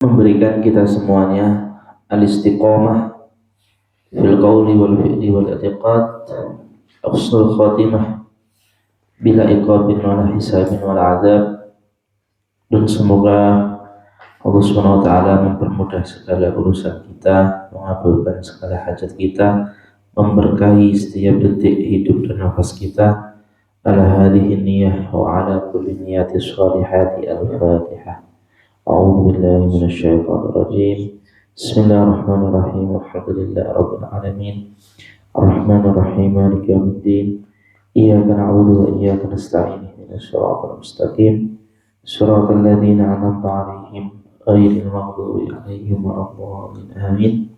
memberikan kita semuanya al-istiqomah fil qawli wal fi'li wal i'tiqad, husnul khatimah bila iqabin wala hisabin wala azab. Dan semoga Allah Subhanahu wa taala mempermudah segala urusan kita, mengabulkan segala hajat kita, memberkahi setiap detik hidup dan nafas kita. Ala hadhihi niyyah wa ala kulli niyyati shalihati. Al-Fatihah. A'udzu billahi minasy syaithanir rajim. Bismillahirrahmanirrahim. Alhamdulillahi rabbil alamin. Arrahmanir rahim. Maliki yaumiddin. Iyyaka na'budu wa iyyaka nasta'in. Ihdinas siratal mustaqim. Shiratal ladzina an'amta 'alaihim ghairil maghdubi 'alaihim waladdallin. Amin.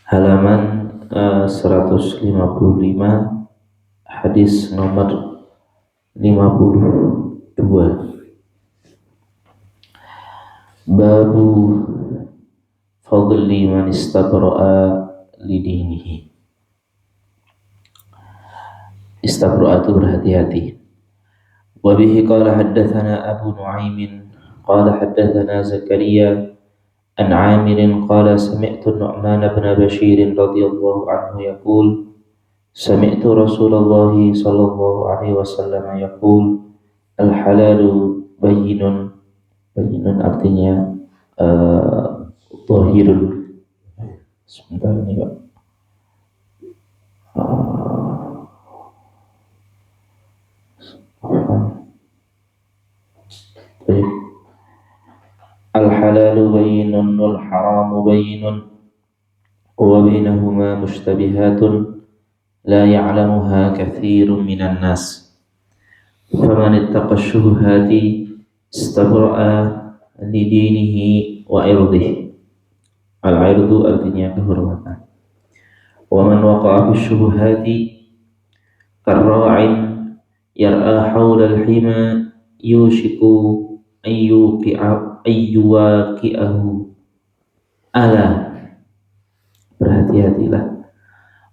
Halaman 155, hadis nomor 52. Babu fadli man istabra'a lidinihi. Istabra'a itu berhati-hati. Wa bihi qala haddatsana Abu Nu'aim qala haddatsana Zakaria an 'Amir qala sami'tu Nu'man bin Bashir radhiyallahu anhu yaqul sami'tu Rasulullah sallallahu alaihi wasallam yaqul al-halalu bayyinun. Bayyinun artinya zahirul. Sebentar ini Pak. Al-halalu bayyinun wal haramu bayyinun wa bainahuma mushtabihatun la ya'lamuha katsirun minan nas. Faman ittaqa syubuhati istabra'a lidinihi wa irdihi. Al-irdu artinya kehormatan. Wa man waqa'a fi syubuhati karra'in yar'a hawla al-hima yushiku ayyuwaqi'ahu. Ala, berhati-hatilah.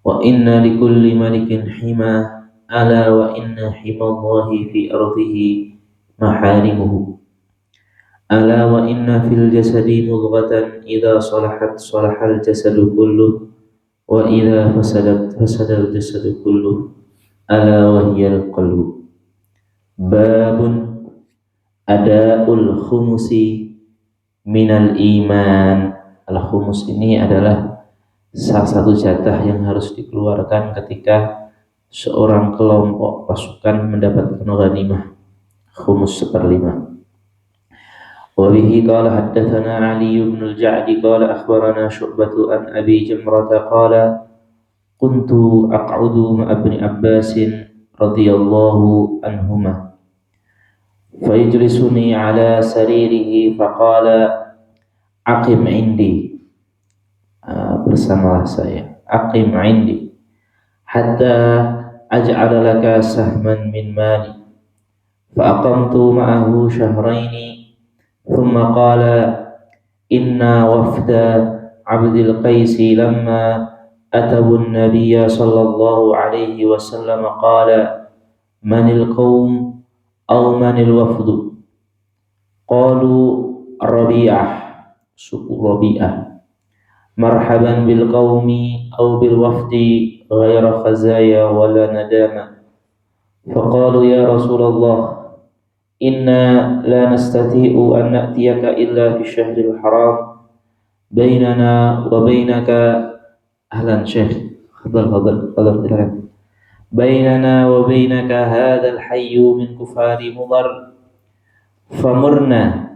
Wa inna likulli malikin hima. Ala wa inna himallahi fi ardihi maharimuhu. Ala wa inna fil jasadi mudghatan idza salahat salahal jasadu kulluh wa idza fasadat fasadal jasadu kulluh. Ala wa hiyal qalbu. Babun ada'ul khumusi minal iman. Al-khumus ini adalah salah satu jatah yang harus dikeluarkan ketika seorang kelompok pasukan mendapatkan ghanimah. Khumus 1/5. Wa bihi qala haddatsana Ali bin al-Ja'di qala akhbarana Syu'bah an Abi Jamrah qala kuntu aq'udu ma'a Ibn Abbas radhiyallahu anhuma fayajlisuni ala saririhi faqala aqim indi. Bersamalah saya, aqim indi hatta aj'ala laka sahman min mali. Fa'aqamtu ma'ahu syahraini thumma qala inna wafda Abdul Qaisi lamma atabu an-nabiyya sallallahu alaihi wasallam qala manil qaum aw manil wafdu. Qalu Rabi'ah, suku Rabi'ah. Marhaban bil qaumi aw bil wafdi ghaira khazaya wala nadama. Faqalu ya Rasulullah inna la nastati'u an na'tiyaka illa fi syahril haram bainana wa bainaka. Ahlan Syekh, fadal silakan. Bainana wa bainaka hadzal hayyu min kufari Mudar famurna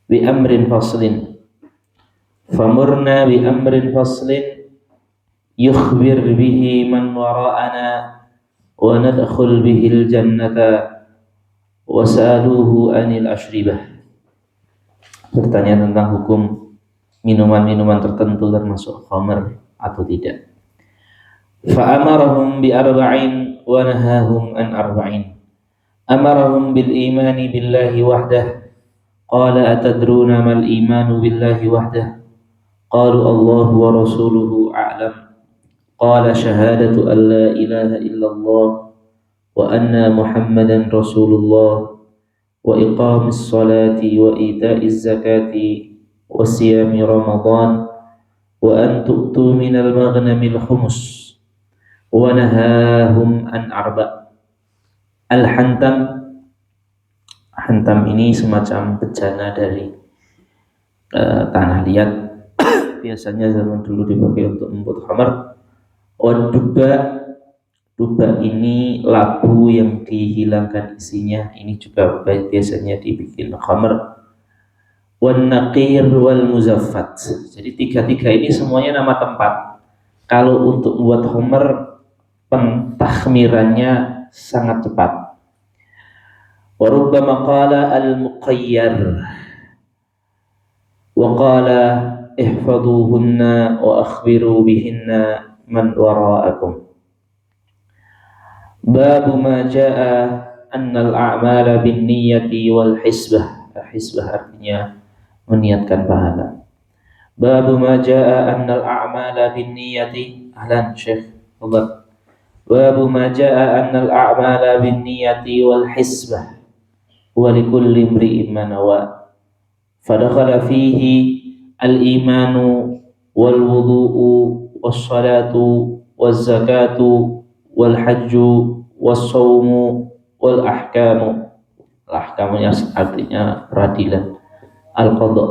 bi amrin faslin yukhbir bihi man wara'ana wa nadkhul bihil jannata wasaluhu anil ashribah. Bertanya tentang hukum minuman-minuman tertentu termasuk khamr atau tidak. Fa'amarahum bi arba'in wa nahahum an arba'in. Amarahum bil imani billahi wahdah. Qala atadruna mal imanu billahi wahdah? Qalu Allahu wa rasuluhu a'lam. Qala syahadatu an la ilaha illallah wa anna Muhammadan Rasulullah wa iqamis salati wa ita'iz zakati wa siyami ramadan wa an tu'tu minal maghnamil khumus wa nahahum an arba'. Al-hantam, hantam ini semacam bejana dari tanah liat, biasanya zaman dulu dipakai untuk membuat khamar. Duba, duba ini labu yang dihilangkan isinya, ini juga biasanya dibikin khamar. Wan naqir wal muzaffat, jadi tiga-tiga ini semuanya nama tempat. Kalau untuk membuat khamar, pentakhmirannya sangat cepat. Wa rubbama qala al-muqayyar wa qala ihfaduhunna wa akhbiru bihinna man wara'akum. Babu ma jaa annal a'mala bin niyyati wal hisbah. Hisbah artinya meniatkan pahala. Babu ma jaa annal a'mala bin niyyati. Ahlan Syekh Umar. Babu ma jaa annal a'mala bin niyyati wal hisbah wa likulli imri'in ma nawa. Fadakhala fihi al-imanu wal wudu'u was salatu waz zakatu wal hajju was shaumu wal ahkamu. Ahkamunya artinya peradilan, al-qadha.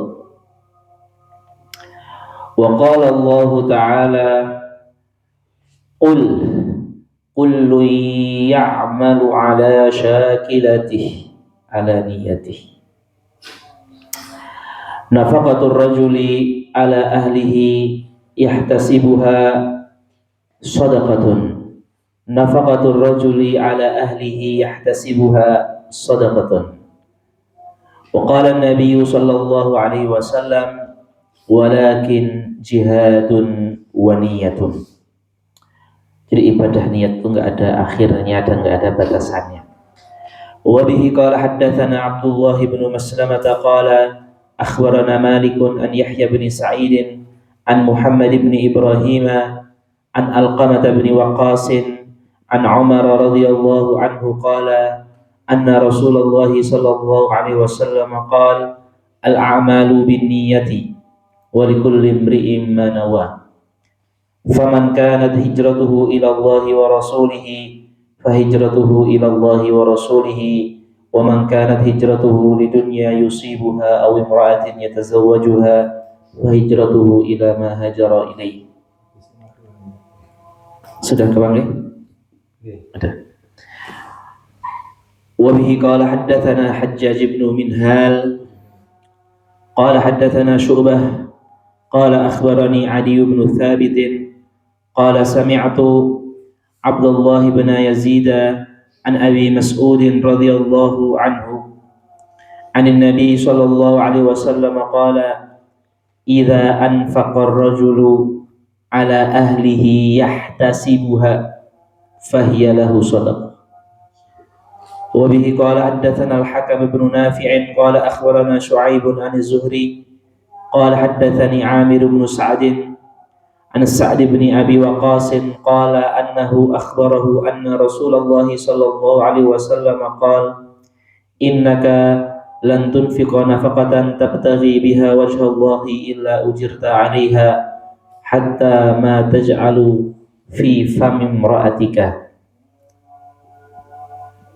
Wa qala Allah ta'ala qul kullu ya'malu ala syakilatihi ala niyatihi. Nafaqatul rajuli ala ahlihi yahtasibuha sadaqatun. Nafaqatul rajuli ala ahlihi yahtasibuha sadaqatun. Wa qala an-nabiy sallallahu alaihi wasallam walakin jihadun wa niyatun. Jadi ibadah niat itu enggak ada akhirnya dan enggak ada batasannya. Wa bihi qala haddatsana Abdullah bin Maslamah qala akhbarana Malik an Yahya bin Sa'id an Muhammad bin Ibrahim an Alqamah bin Waqqas an Umar radhiyallahu anhu qala anna Rasulullah sallallahu alaihi wasallam qala al-a'malu binniyati wa likulli imri'in ma nawa. Faman kanat hijratuhu ila Allah wa rasulihi fahijratuhu ila Allah wa rasulihi. Wa man kanat hijratuhu lidunya yusibuha aw imra'atin yatazawwajuha wa hijratuhu ila ma hajara ilaihi. Sudah kepanggil? Ada. Wa bihi qala haddatsana Hajjaj ibn Minhal qala haddatsana Syu'bah qala akhbarani Adi ibn Thabit qala sami'tu Abdullah ibn Yazid an Abi Mas'ud radhiyallahu anhu an an-nabi sallallahu alaihi wasallam qala idza anfaqa ar-rajulu ala ahlihi yahtasibuha fahiya lahu sadaqah. Wa bihi qala haddatsana al-Hakam ibn Nafi' qala akhbarana Shu'aib an az-Zuhri qala haddatsani Amir ibn Sa'd an Sa'd ibn Abi Waqqas qala annahu akhbarahu anna Rasulullah sallallahu alaihi wasallam qala innaka lan tunfiqa nafaqatan tabtaghi biha wajha Allah illa ujirta 'alaiha hatta ma taj'alu fi fami imra'atika.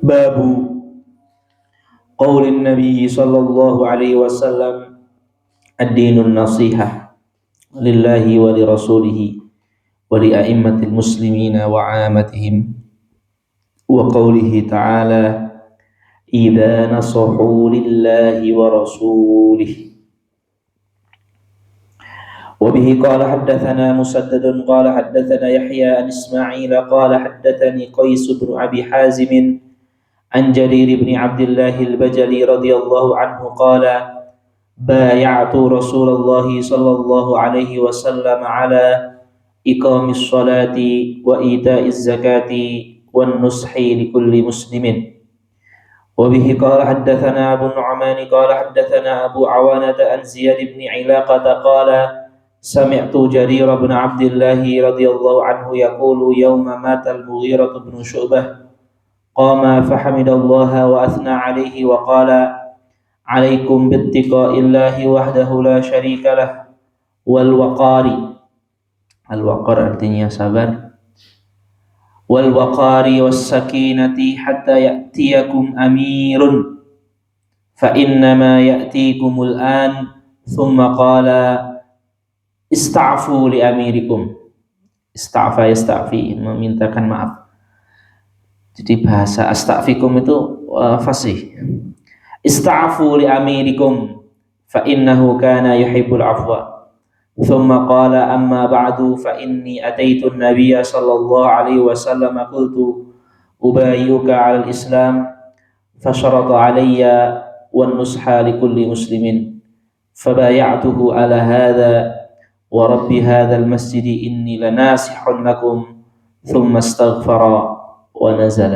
Babu qaulin Nabi sallallahu alaihi wasallam ad-dinun nasihah lillahi wa li rasulihi wa li a'immatil muslimina wa 'amatihim wa qawlihi ta'ala idza nasahu lillahi wa rasulihi. Wa bihi qala haddatsana Musaddad qala haddatsana Yahya an Isma'il qala haddatsani Qais bin Abi Hazim an Jarir bin Abdullah al-Bajali radhiyallahu anhu qala bay'atu Rasulullah sallallahu alaihi wasallam ala iqamis salati wa ita'iz zakati wan nushi likulli muslimin. Wa bihi qala haddatsana Abu Nu'man qala haddatsana Abu Awanah an Ziyad bin Ilaqah qala sami'tu Jarir bin Abdullah radhiyallahu anhu yaqulu yawma mata al-Mughirah bin Syu'bah قام فحمد الله وأثنى عليه وقال عليكم باتقاء الله وحده لا شريك له والوقار. Al-waqar artinya sabar. Wal waqari was sakinati hatta ya'tiyakum amirun fa innama ya'tikumul an. Thumma qala ista'fu li amirikum. Ista'fa yasta'fi, memintakan maaf. Jadi bahasa astaghfikum itu fasih. Ista'fu li amirikum fa innahu kana yuhibbul afwa. ثم قال أما بعد فإني أتيت النبي صلى الله عليه وسلم قلت أبايعك على الإسلام فشرط علي والنصح لكل مسلم فبايعته على هذا ورب هذا المسجد إني لناصح لكم ثم استغفر ونزل.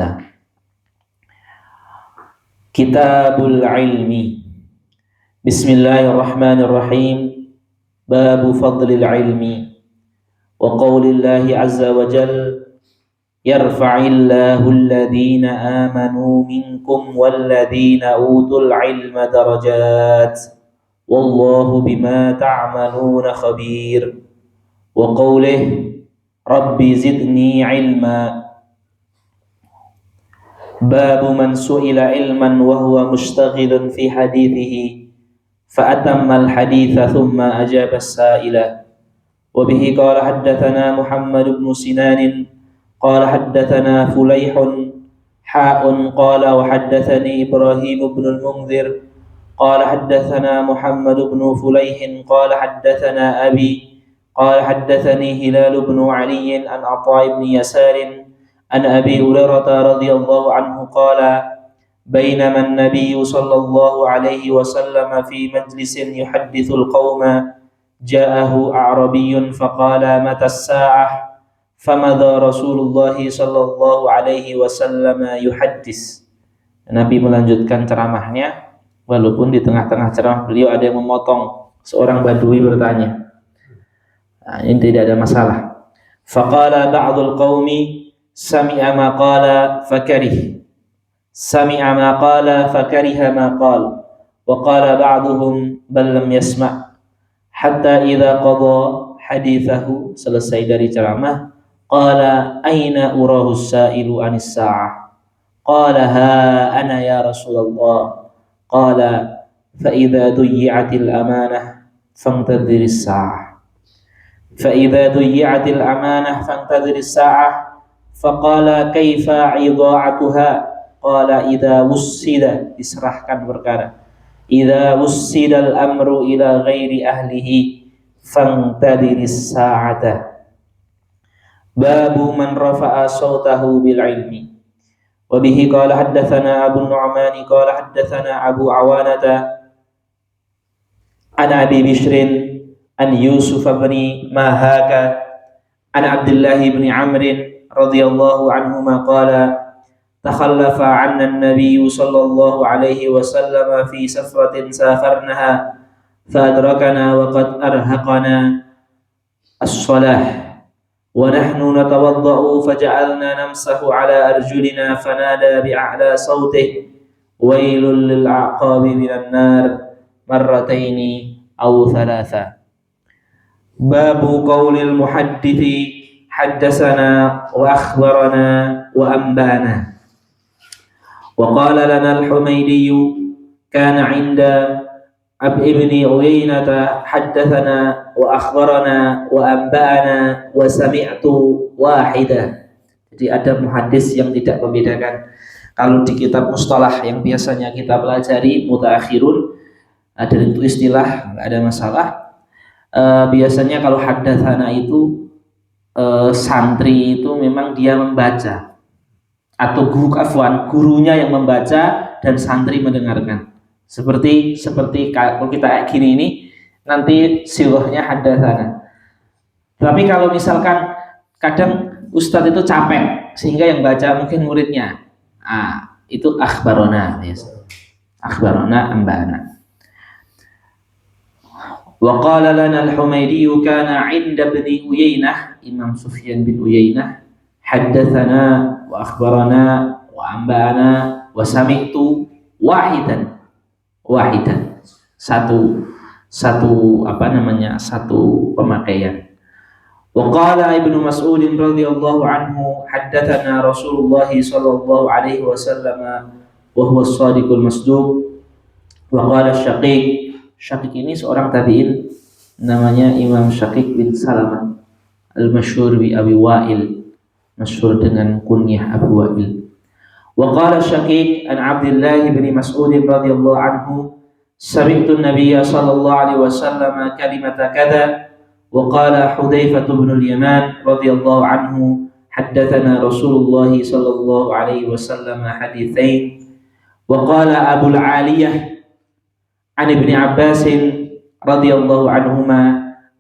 Kitabul Ilmi. Bismillahirrahmanirrahim. Babu fadlil ilmi wa qaulillahi azza wa jal yarfa'illahu alladhina amanu minkum walladhina utul ilma darajat wallahu bima ta'maluna khabir. Wa qawlihi rabbi zidni ilma. Babu man su'ila ilman wa huwa mushtaghilun fi hadithihi فأتم الحديث ثم أجاب السائل. وبه قال حدثنا محمد بن سنان قال حدثنا فليح حاء قال وحدثني إبراهيم بن المنذر قال حدثنا محمد بن فليح قال حدثنا أبي قال حدثني هلال بن علي عن عطاء بن يسار عن أبي هريرة رضي الله عنه قال بينما النبي صلى الله عليه وسلم في مجلس يحدث القوم جاءه أعربي فقال متى الساعة فمضى رسول الله صلى الله عليه وسلم يحدث. Nabi melanjutkan ceramahnya, walaupun di tengah-tengah ceramah beliau ada yang memotong. Seorang badui bertanya. Nah, ini tidak ada masalah. Faqala ba'dul qaumi sami'a ma qala fakarih. Sami'a ma qala fakariha ma qala wa qala ba'duhum bal lam yasma' hatta idza qada hadithahu. Selesai dari ceramah, qala aina urahu as-sa'ilu anis sa'ah. Qala ha ana ya Rasulullah. Qala fa idza duyyi'atil amanah fantadhiris sa'ah. Fa idza duyyi'atil amanah fantadhiris sa'ah. Faqala kaifa idha'atuha. Qala idza wussida, diserahkan perkara. Idza wussidal amru ila ghairi ahlihi fantadiris sa'ata. Babu man rafa'a sautahu bil ilmi. Wa bihi qala haddatsana Abu Nu'man qala haddatsana Abu Awanata an Abi Bishrin an Yusuf bin Mahaka an Abdullah bin Amr radhiyallahu anhuma qala تخلف عنا النبي صلى الله عليه وسلم في سفرة سافرناها فأدركنا وقد أرهقنا الصلاة ونحن نتوضأ فجعلنا نمسح على أرجلنا فنادى بأعلى صوته ويل للأعقاب من النار مرتين أو ثلاثة. باب قول المحدث حدثنا وأخبرنا وأنبانا. وقال لنا الحميدي كان عند ابن عيينة حدثنا وأخبرنا وأنبأنا وسمعت واحدة. Jadi ada muhaddis yang tidak membedakan. Kalau di kitab mustalah yang biasanya kita pelajari mutaakhirun, ada itu istilah, nggak ada masalah. Biasanya kalau haddatsana itu santri itu memang dia membaca, atau gurunya yang membaca dan santri mendengarkan. Seperti kalau kita kayak gini ini, nanti silahnya haddatsana. Tapi kalau misalkan kadang ustadz itu capek sehingga yang baca mungkin muridnya, itu akhbarona, akhbarona ambana. Wa qala lana al-Humaydi kana 'inda ibn Uyainah, Imam Sufyan bin Uyainah, haddatsana wa akhbarana wa amba'ana, wa sami'tu wahidan. Satu pemakaian. Wa qala Ibnu Mas'ud radhiyallahu anhu haddatsana Rasulullah sallallahu alaihi wasallam wa huwa as-sadiqul masduq. Wa qala Syaqiq ini seorang tabi'in, namanya Imam Syaqiq bin Salamah al-masyhur bi Abi Wa'il, masyhur dengan kunyah Abu Wa'il. Wa qala Syaqiq an Abdullah bin Mas'ud radhiyallahu anhu sami'tu an-nabiyya sallallahu alaihi wasallam kalimata kadza. Wa qala Hudzaifah bin al-Yaman radhiyallahu anhu haddatsana Rasulullah sallallahu alaihi wasallam haditsain. Wa qala Abu al-Aliyah an Ibnu Abbas radhiyallahu anhuma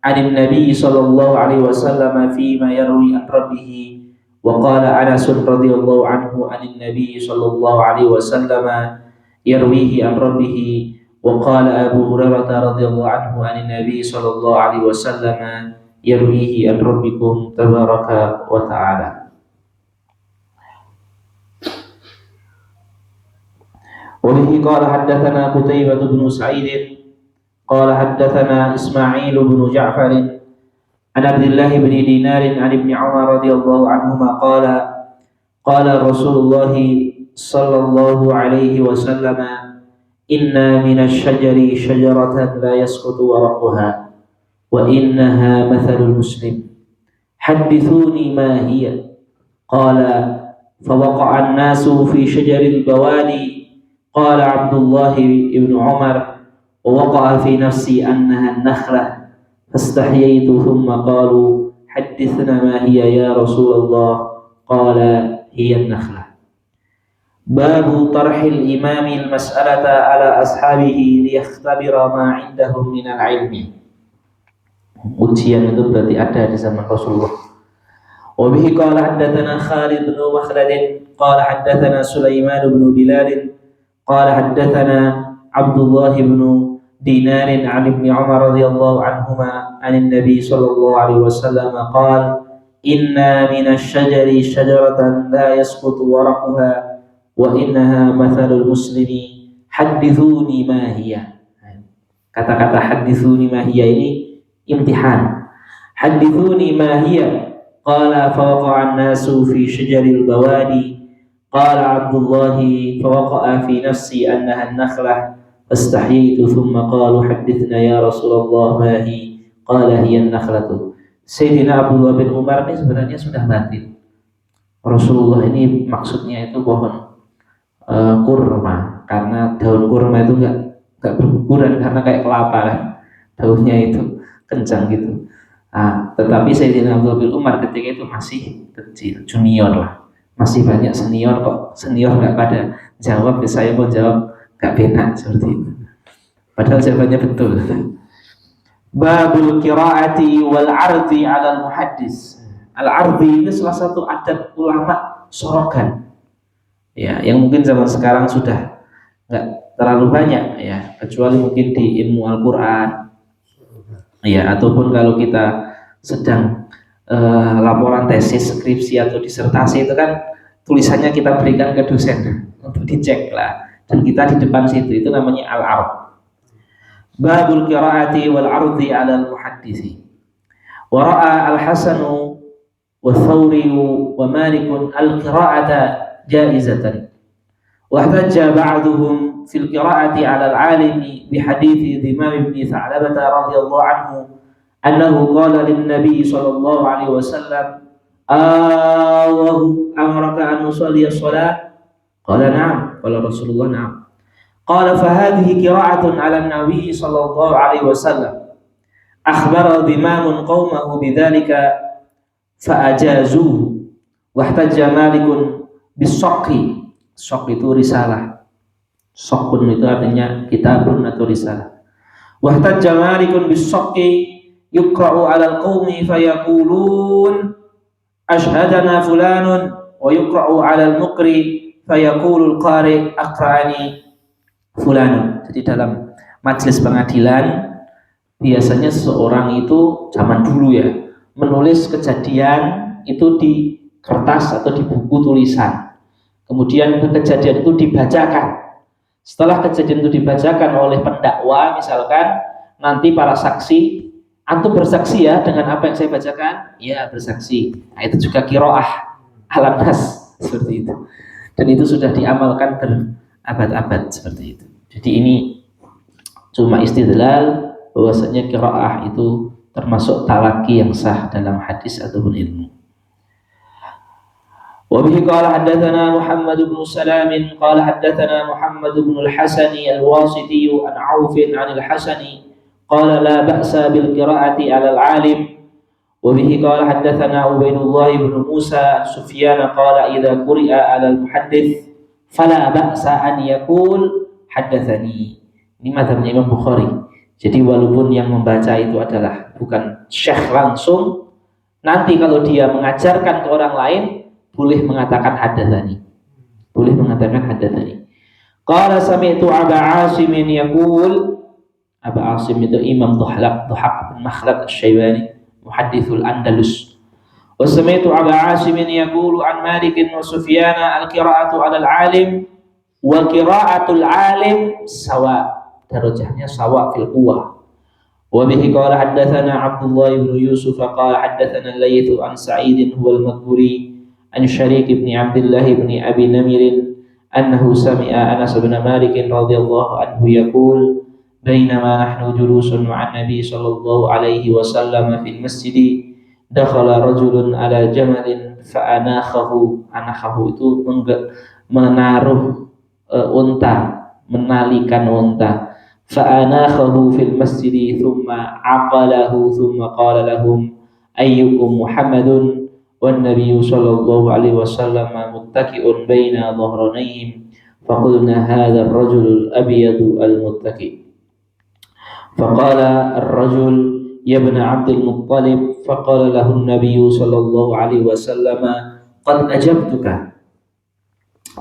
an Nabi sallallahu alaihi wasallam fima yarwi an rabbih. Wa qala Anas radhiyallahu anhu an Nabi sallallahu alaihi wasallam yarwihi an rabbih. Wa qala Abu Hurairah radhiyallahu anhu an Nabi sallallahu alaihi wasallam yarwihi an rabbikum tabaraka wa ta'ala. Wa bihi qala haddatsana Qutaibah bin Sa'id qala haddatsana Ismail bin Ja'far an Abdullah bin Dinar an Ibnu Umar radhiyallahu anhuma qala Rasulullah sallallahu alaihi wasallam inna minasy-syajari syajaratan la yasqutu waraquha wa innaha mathalul muslim hadithuni ma hiya qala fawaqa'a an-nasu fi syajaril bawadi qala Abdullah ibn Umar wa waqa'a fi nafsi annaha an-nakhlah fastahyaytu thumma qalu hadithna ma hiya ya Rasulullah qala hiya an-nakhlah. Babu tarhil imamil mas'alata ala ashabihi liyakhtabira ma indahum minal ilmi. Ujian itu berarti ada di zaman Rasulullah. Wa bihi qala haddatsana Khalid bin Makhlad qala haddatsana Sulaiman bin Bilal qala haddatsana Abdullah bin Dinar an Ibnu Umar radhiyallahu anhuma an Nabi sallallahu alaihi wasallam qala inna minasy-syajari syajaratan la yasqutu waraquha wa innaha mathalul muslimi hadithuni ma hiya. Kata-kata hadithuni ma hiya ini imtihan. Hadithuni ma hiya qala fawaqa'a an-nasu fi syajaril bawadi qala Abdullah fawaqa'a fi nafsi annaha an-nakhlah fastahyaytu thumma qalu hadithna ya Rasulullah ma hi qala hiya an-nakhlatu. Sayyidina Abdullah bin Umar ini sebenarnya sudah batin. Rasulullah ini maksudnya itu pohon kurma, karena daun kurma itu enggak berguguran karena kayak kelapa kan, daunnya itu kencang gitu. Tetapi Sayyidina Abdullah bin Umar ketika itu masih kecil, junior lah, masih banyak senior kok. Senior enggak pada jawab, saya pun jawab enggak benar seperti itu. Padahal jawabannya betul. Babul qiraati wal ardi 'ala al muhaddis. Al ardi ini salah satu adat ulama sorogan. Ya, yang mungkin zaman sekarang sudah nggak terlalu banyak ya, kecuali mungkin di ilmu Al-Quran ya, ataupun kalau kita sedang laporan tesis, skripsi atau disertasi, itu kan tulisannya kita berikan ke dosen untuk dicek lah, dan kita di depan situ, itu namanya al-ard. Babul qiraati wal ardi 'ala al-muhaddisi. Wa ra'a al-Hasanu wa Thawri wa Malik al-qira'ata jaizatan wa ihtajja ba'duhum fil qira'ati 'ala al-'alimi bi hadits Imam Ibn Tha'labah radhiyallahu anhu annahu qala lin nabiy sallallahu alaihi wasallam amaraka an nusalli as-salat qala na'am qala Rasulullah na'am qala fa hadhihi qira'atun 'ala an-nabiy sallallahu alaihi wasallam akhbara Imam qaumahu bidzalika fa ajazuhu wa ihtajja Malikun bisokhi. Sok itu risalah, sokun itu artinya kitabun atau risalah. Wahtajja Malikun bisokhi yukra'u 'alal qaumi fayaqulun ashhadana fulanun wa yukra'u 'alal muqri fayaqulul qari aqra'ani fulanun. Jadi dalam majelis pengadilan biasanya seseorang itu zaman dulu ya menulis kejadian itu di kertas atau di buku tulisan. Kemudian kejadian itu dibacakan. Setelah kejadian itu dibacakan oleh pendakwa, misalkan nanti para saksi, antum bersaksi ya dengan apa yang saya bacakan? Ya, bersaksi. Nah, itu juga qiraah alam nas seperti itu. Dan itu sudah diamalkan berabad-abad seperti itu. Jadi ini cuma istidlal bahwasanya qiraah itu termasuk talaki yang sah dalam hadis ataupun ilmu. وبه قال حدثنا محمد بن سلام قال حدثنا محمد بن الحسن الواسطي عن عوف عن الحسن قال لا بأس بالقراءة على العالم وبه قال حدثنا عبيد الله بن موسى سفيان قال إذا قرئ على المحدث فلا بأس أن يقول حدثني. Ini mazhabnya Imam Bukhari. Jadi walaupun yang membaca itu adalah bukan syekh langsung, nanti kalau dia mengajarkan ke orang lain boleh mengatakan hadatsani. Boleh mengatakan hadatsani. Qala sami'tu Aba Asim yaqul, Aba Asim itu Imam Dhahhak bin Makhlad Asy-Syaibani, muhaddithul Andalus. Wa sami'tu Aba Asim yaqulu an Malik wa Sufyan al-qira'atu 'ala al-'alim wa qira'atul 'alim sawa. Darajahnya sawa fil quwwah. Wa bihi qala haddatsana Abdullah bin Yusuf qala haddatsana Layth an Sa'id huwa al-Madhuri an Syariq bin Abdullah bin Abi Namir annahu sami'a Anas bin Malik radhiyallahu anhu yaqul bainama nahnu julusun ma'an Nabi sallallahu alaihi wasallam fil masjid dakhala rajulun ala jamalin fa'anakhahu. Anakhahu itu menaruh unta, menalikan unta. Fa'anakhahu fil masjid thumma aqalahu thumma qala lahum ayyukum Muhammadun wan Nabi sallallahu alaihi wasallam muttaqi'un baina dhahranayhim faqulna hadha ar-rajul al-abyad al-muttaqi. Faqala ar-rajul ya ibn Abd al-Muttalib faqala lahu an-nabiy sallallahu alaihi wasallam qad ajabtuka.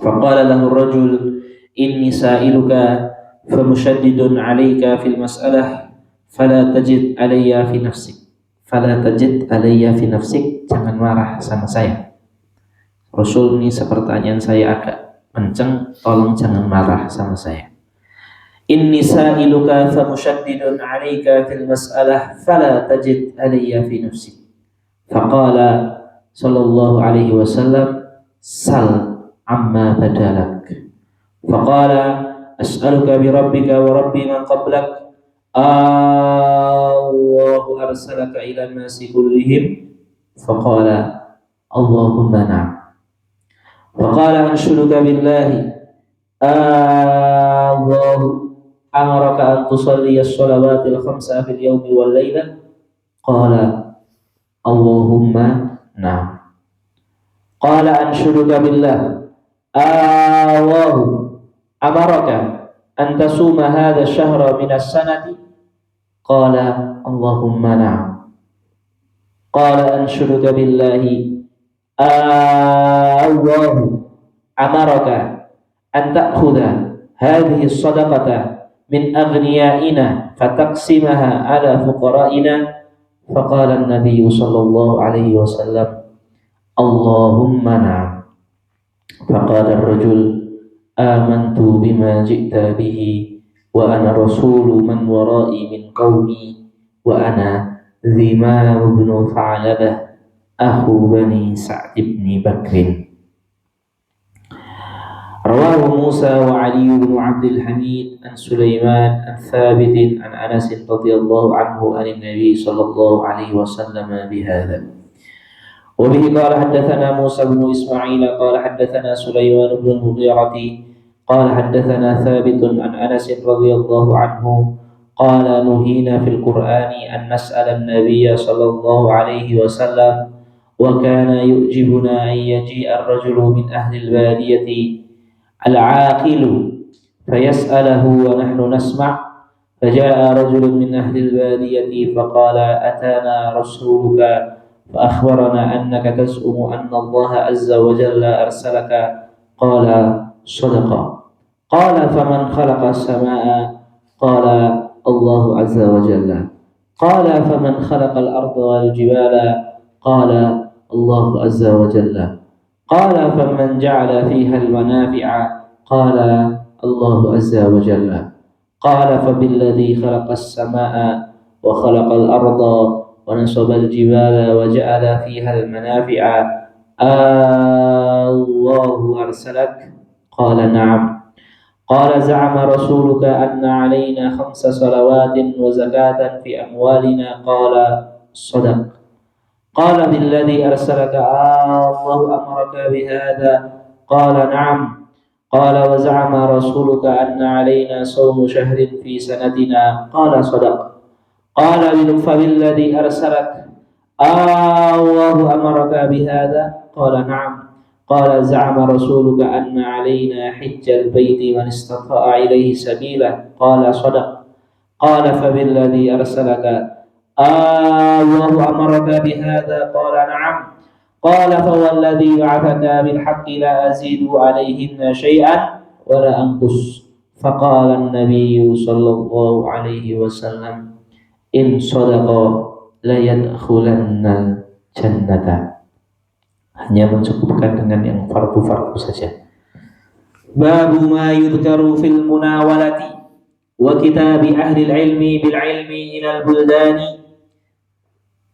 Faqala lahu ar-rajul inni sa'iluka famushaddidun 'alaika fil mas'alah fala tajid 'alayya fi nafsik. Fala tajid 'alayya fi nafsik, jangan marah sama saya. Rasul, ini pertanyaan saya agak kenceng, tolong jangan marah sama saya. Inni sa'iluka famushaddidun 'alaika fil mas'alah fala tajid 'alayya fi nafsik. Faqala sallallahu alaihi wasallam sal amma badalak. Faqala as'aluka bi rabbika wa rabbi man qablak Allahu arsalaka ila nasi kullihim. Faqala Allahumma na'am. Faqala anshuduka billahi Allahu amaraka an tusalli as-salawati al-khamsa fil yawmi wal layla. Qala Allahumma na'am. Qala anshuduka billah Allahu amaraka an tasuma hadha ash-shahra min as-sanati. Qala Allahumma na'am. Qala anshuduka billahi Allahu amaraka an ta'khudha hadhihi as-sadaqata min aghniyaina fataqsimaha ala fuqara'ina. Faqala an-nabiy sallallahu alaihi wasallam Allahumma na'am. Faqala ar-rajul amantu bima ji'ta bihi wa ana rasulu man wara'i min qawmi wa ana Dhimam bin Tha'labah akhu bani Sa'd bin Bakr. Rawahu Musa wa Ali bin Abdul Hamid an Sulaiman an Thabit an Anas radhiyallahu anhu an Nabi sallallahu alaihi wasallam bihadza. وبه قال حدثنا موسى بن إسماعيل قال حدثنا سليمان بن المغيرة قال حدثنا ثابت عن أنس رضي الله عنه قال نهينا في القرآن أن نسأل النبي صلى الله عليه وسلم وكان يعجبنا أن يجيء الرجل من أهل البادية العاقل فيسأله ونحن نسمع. فجاء رجل من أهل البادية فقال أتانا رسولك فأخبرنا أنك تزعم أن الله عز وجل أرسلك. قال صدق. قال فمن خلق السماء؟ قال الله عز وجل. قال فمن خلق الأرض والجبال؟ قال الله عز وجل. Qala faman ja'ala fiha al-manafi'a qala Allah azza wa jalla. Qala fabilladhi khalaqas samaa'a wa khalaqal arda wa nasabal jibala wa ja'ala fiha al-manafi'a Allahu arsalak. Qala na'am. Qala za'ama rasuluka anna 'alaina khamsa salawatin wa zakatan fi amwalina. Qala sadaq. Qala billadhi arsalaka Allahu amaraka bihadha. Qala na'am. Qala wa za'ama rasuluka anna 'alaina sawmu shahrin fi sanatina. Qala sadaq. Qala billadhi arsalak Allahu amaraka bihadha. Qala na'am. Qala za'ama rasuluka anna 'alaina hajjal baiti man istata'a ilaihi sabila. Qala sadaq. Qala fabilladhi arsalaka Allahu amaraka bihadha. Qala na'am. Qala fawalladhi ba'athaka bilhaqqi la azidu 'alaihinna syai'an wa la anqus. Faqala an-nabiyyu sallallahu alaihi wasallam in sadaqa la yadkhulanna jannata. Hanya mencukupkan dengan yang fardu-fardu saja. Babu ma yudhkaru fil munawalati wa kitabi ahli ilmi bil ilmi ilal buldani.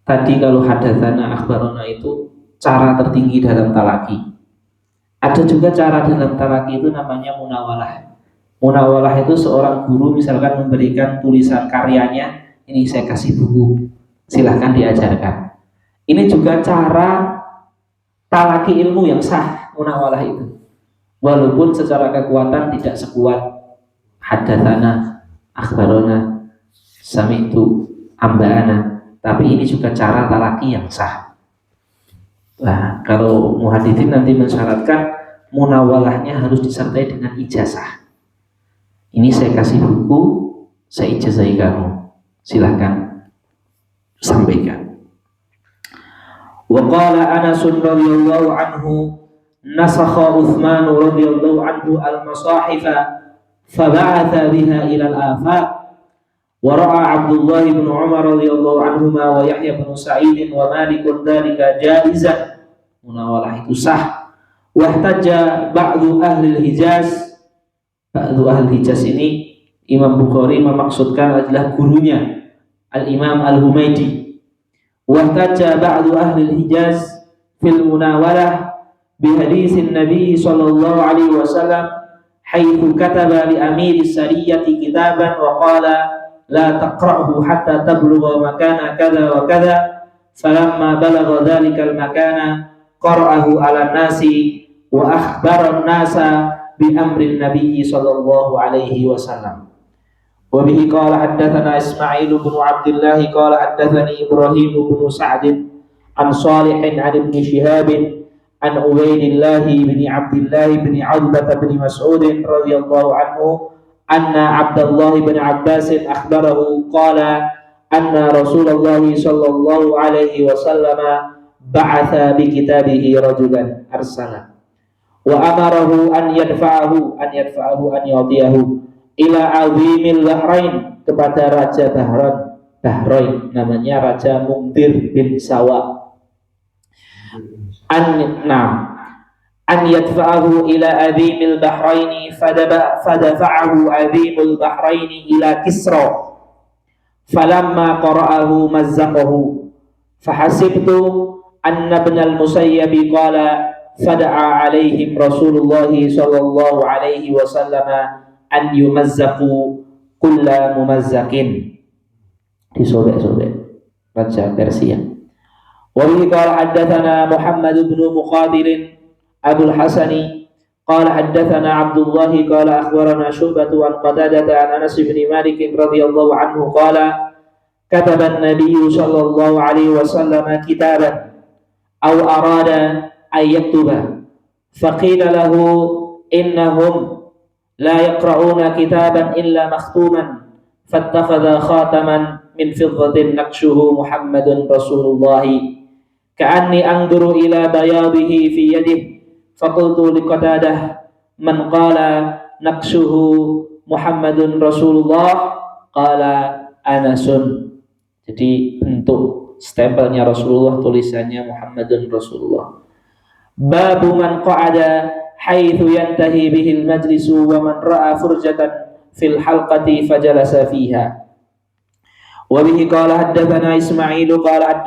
Tadi kalau hadatsana akhbarana itu cara tertinggi dalam talaki. Ada juga cara dalam talaki itu namanya munawalah. Munawalah itu seorang guru misalkan memberikan tulisan karyanya, ini saya kasih buku, silahkan diajarkan. Ini juga cara talaki ilmu yang sah, munawalah itu. Walaupun secara kekuatan tidak sekuat hadatsana, akhbarana, sami'tu, amba'ana, tapi ini juga cara talaki yang sah. Nah, kalau muhaditsin nanti mensyaratkan munawalahnya harus disertai dengan ijazah. Ini saya kasih buku, saya ijazahi kamu, silahkan sampaikan. Wa qala Anas radhiyallahu anhu nasakha Utsman radhiyallahu anhu al-masahifa faba'atha biha ila al-afaq wa ra'a Abdullah bin Umar radhiyallahu anhuma wa Yahya bin Sa'id wa Malik dzalika jaizan. Munawalah itu sah. Wa ihtajja ba'du ahli al-Hijaz. Ba'du ahli al-Hijaz ini Imam Bukhari memaksudkan adalah gurunya Al-Imam Al-Humaydi. Wa ihtajja ba'du ahli al-Hijaz fil munawalah bi hadisin Nabi sallallahu alaihi wasallam haitsu kataba li amiri sariyati kitaban wa qala la taqra'hu hatta tablugha makana kadza wa kadza falamma balagha dhalika al-makana qara'ahu 'ala an-nasi wa akhbara an-nasa bi amri an-nabiy sallallahu alaihi wasallam. Wa bihi qala haddatsana Ismail bin Abdullah qala haddatsani Ibrahim bin Sa'd an Shalih an Ibn Shihab an Ubaidillah bin Abdullah bin Utbah bin Mas'ud radhiyallahu anhu anna Abdullah bin Abbas akhbarahu qala anna Rasulullah sallallahu alaihi wasallam ba'atha bi kitabihi rajulan arsala wa amarahu an yadfa'ahu an yadiyahu ila azimil Bahrain, kepada Raja Bahrain namanya Raja Mungdir bin Sawa. An yadfa'ahu ila azimil Bahrain fadafa'ahu azimul Bahrain ila Kisra falamma qara'ahu mazzaqahu fahasibtu anna ibnal Musayyib qala fada'a alaihim Rasulullah sallallahu alaihi wasallam an yumazzaqu kulla mumazzakin. Disobek-sobek Raja Persia. Wa bihi qala haddatsana Muhammad bin Muqatil Abul Hasani qala haddatsana Abdullah qala akhbarana Syu'bah an Qatadah an Anas bin Malik radhiyallahu anhu qala kataba an-nabiy sallallahu alaihi wasallam kitaban aw arada ay yaktuba faqila lahu innahum la yaqra'una kitaban illa makhtuman fattakhadha khataman min fiddatin naqshuhu Muhammadun Rasulullah ka'anni anzuru ila bayadihi fi yadihi faqultu liqatadah man qala naqshuhu Muhammadun Rasulullah qala Anasun. Jadi bentuk stempelnya Rasulullah, tulisannya Muhammadun Rasulullah. Babu man qa'ada haitsu yantahi bihil majlisu wa man ra'a furjatan fil halqati fajalasa fiha. Wa bihi qala haddatsana Ismail qala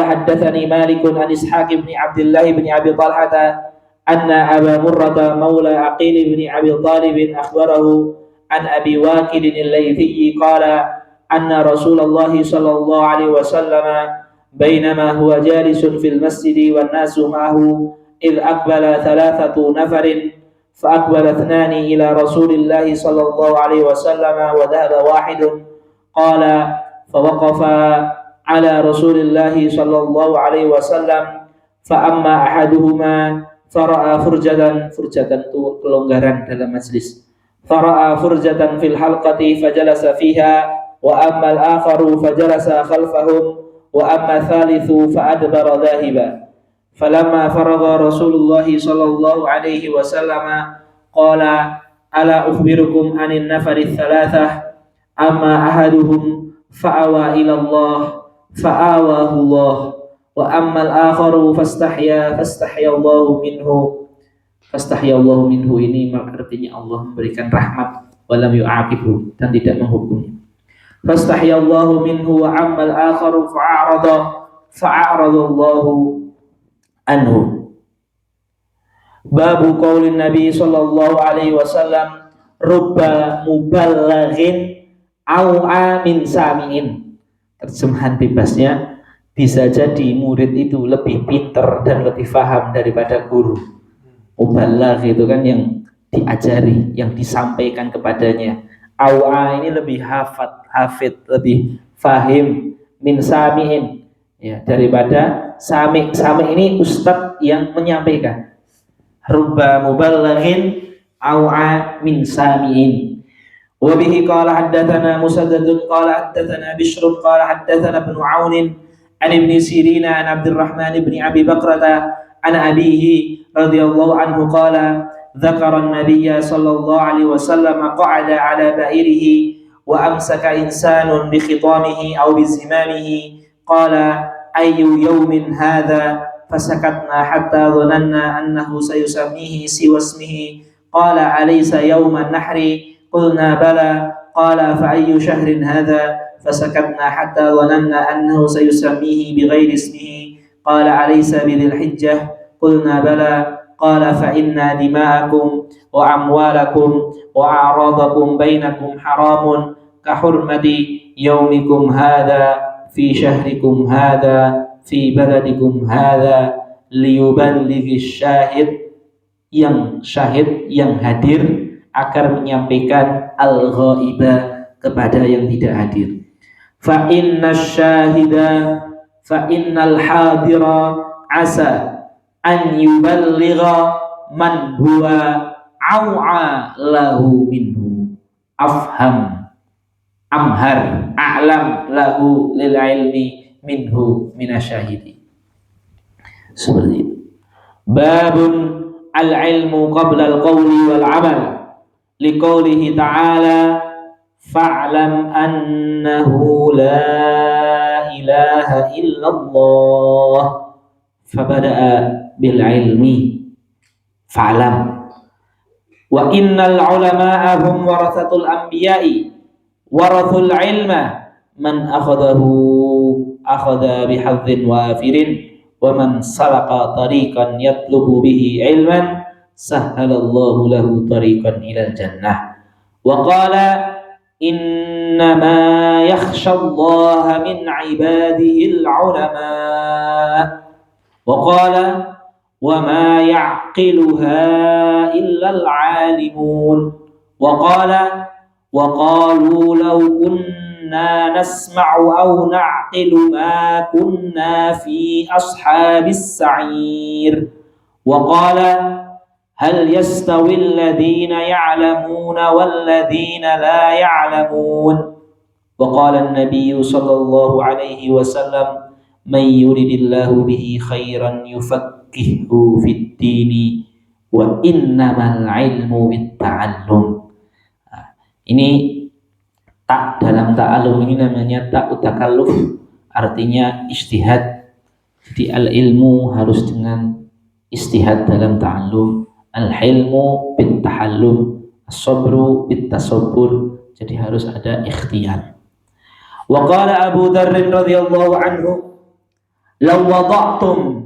haddatsani Malik an Ishaq bin Abdullah bin Abi Talhah anna Aba Murrah maula Aqil bin Abi Talib akhbarahu an Abi Waqid al-Laythi qala anna Rasulullah sallallahu alaihi wasallam بينما هو جالس في المسجد والناس معه إذ أقبل 3 نفر فأقبل 2 إلى رسول الله صلى الله عليه وسلم وذهب واحد قال فوقف على رسول الله صلى الله عليه وسلم فأما أحدهما فرأى فرجة itu kelonggaran dalam majlis فرأى فرجة في الحلقة فجلس فيها وأما الآخر فجلس خلفهم وأما الثالث فأدبر ذاهبا فلما فرغ رسول الله صلى الله عليه وسلم قال ألا أخبركم عن النفر الثلاثة أما أحدهم فأوى إلى الله فآواه الله وأما الآخر فاستحيا الله منه ini artinya Allah memberikan rahmat walam yu'aqibhu dan tidak menghukumnya. Fastahiyallahu minhu wa ammal akharu fa'aradallahu anhu. Babu qaulin Nabi sallallahu alaihi wasallam rubba muballighin au amin samiin. Terjemahan bebasnya, bisa jadi murid itu lebih pintar dan lebih faham daripada guru. Muballigh itu kan yang diajari, yang disampaikan kepadanya. Awa ini lebih hafid, lebih fahim min sami'in ya, daripada sami'. Sami' ini ustadz yang menyampaikan. Rubba muballighin awa min sami'in. Wa bihi qala haddatsana Musaddadun qala haddatsana Bishr qala haddatsana Ibnu Aun an Ibnu Sirin an Abdurrahman ibn Abi Bakrah an abihi radhiyallahu anhu qala ذكر النبي صلى الله عليه وسلم قعد على بعيره وأمسك إنسان بخطامه أو بزمامه قال أي يوم هذا فسكتنا حتى ظننا أنه سيسميه سوى اسمه قال أليس يوم النحر قلنا بلى قال فأي شهر هذا فسكتنا حتى ظننا أنه سيسميه بغير اسمه قال أليس بذي الحجة قلنا بلى قال فإن دماءكم وأموالكم وأعراضكم بينكم حرام كحرمة يومكم هذا في شهركم هذا في بلدكم هذا ليبلغ الشاهد yang hadir agar menyampaikan al-ghaiba kepada yang tidak hadir. Fa innal hadira asa an yuballigha man huwa aw'a lahu minhu afham amhar a'lam lahu lil ilmi minhu minasyahidi. Seperti itu. Babun al-ilmu qabla al-qawli wal amal liqaulihi ta'ala fa'lam annahu la ilaha illallah fabada'a bil ilmi fa'lam wa innal ulama'a hum warathatul anbiya'i warathul ilma man akhadha bihadzin wafirin wa man salaka tariqan yatlubu bihi ilman sahhalallahu lahu tariqan ilal jannah wa qala innama yakhshallaha min ibadihi al-ulama wa qala وما يعقلها إلا العالمون وقال وقالوا لو كنا نسمع أو نعقل ما كنا في أصحاب السعير وقال هل يستوي الذين يعلمون والذين لا يعلمون وقال النبي صلى الله عليه وسلم من يرد الله به خيرا يفقهه في الدين وإنما العلم بالتعلم. Ini tak dalam ta'alum ini namanya tak takalluf, artinya ijtihad. Jadi al-ilmu harus dengan Istihad dalam ta'allum, al-hilmu bit tahallum, as-sabru bit tasabbur. Jadi harus ada ikhtiar. Wa qala Abu Dzar radhiyallahu anhu, "Law wada'tum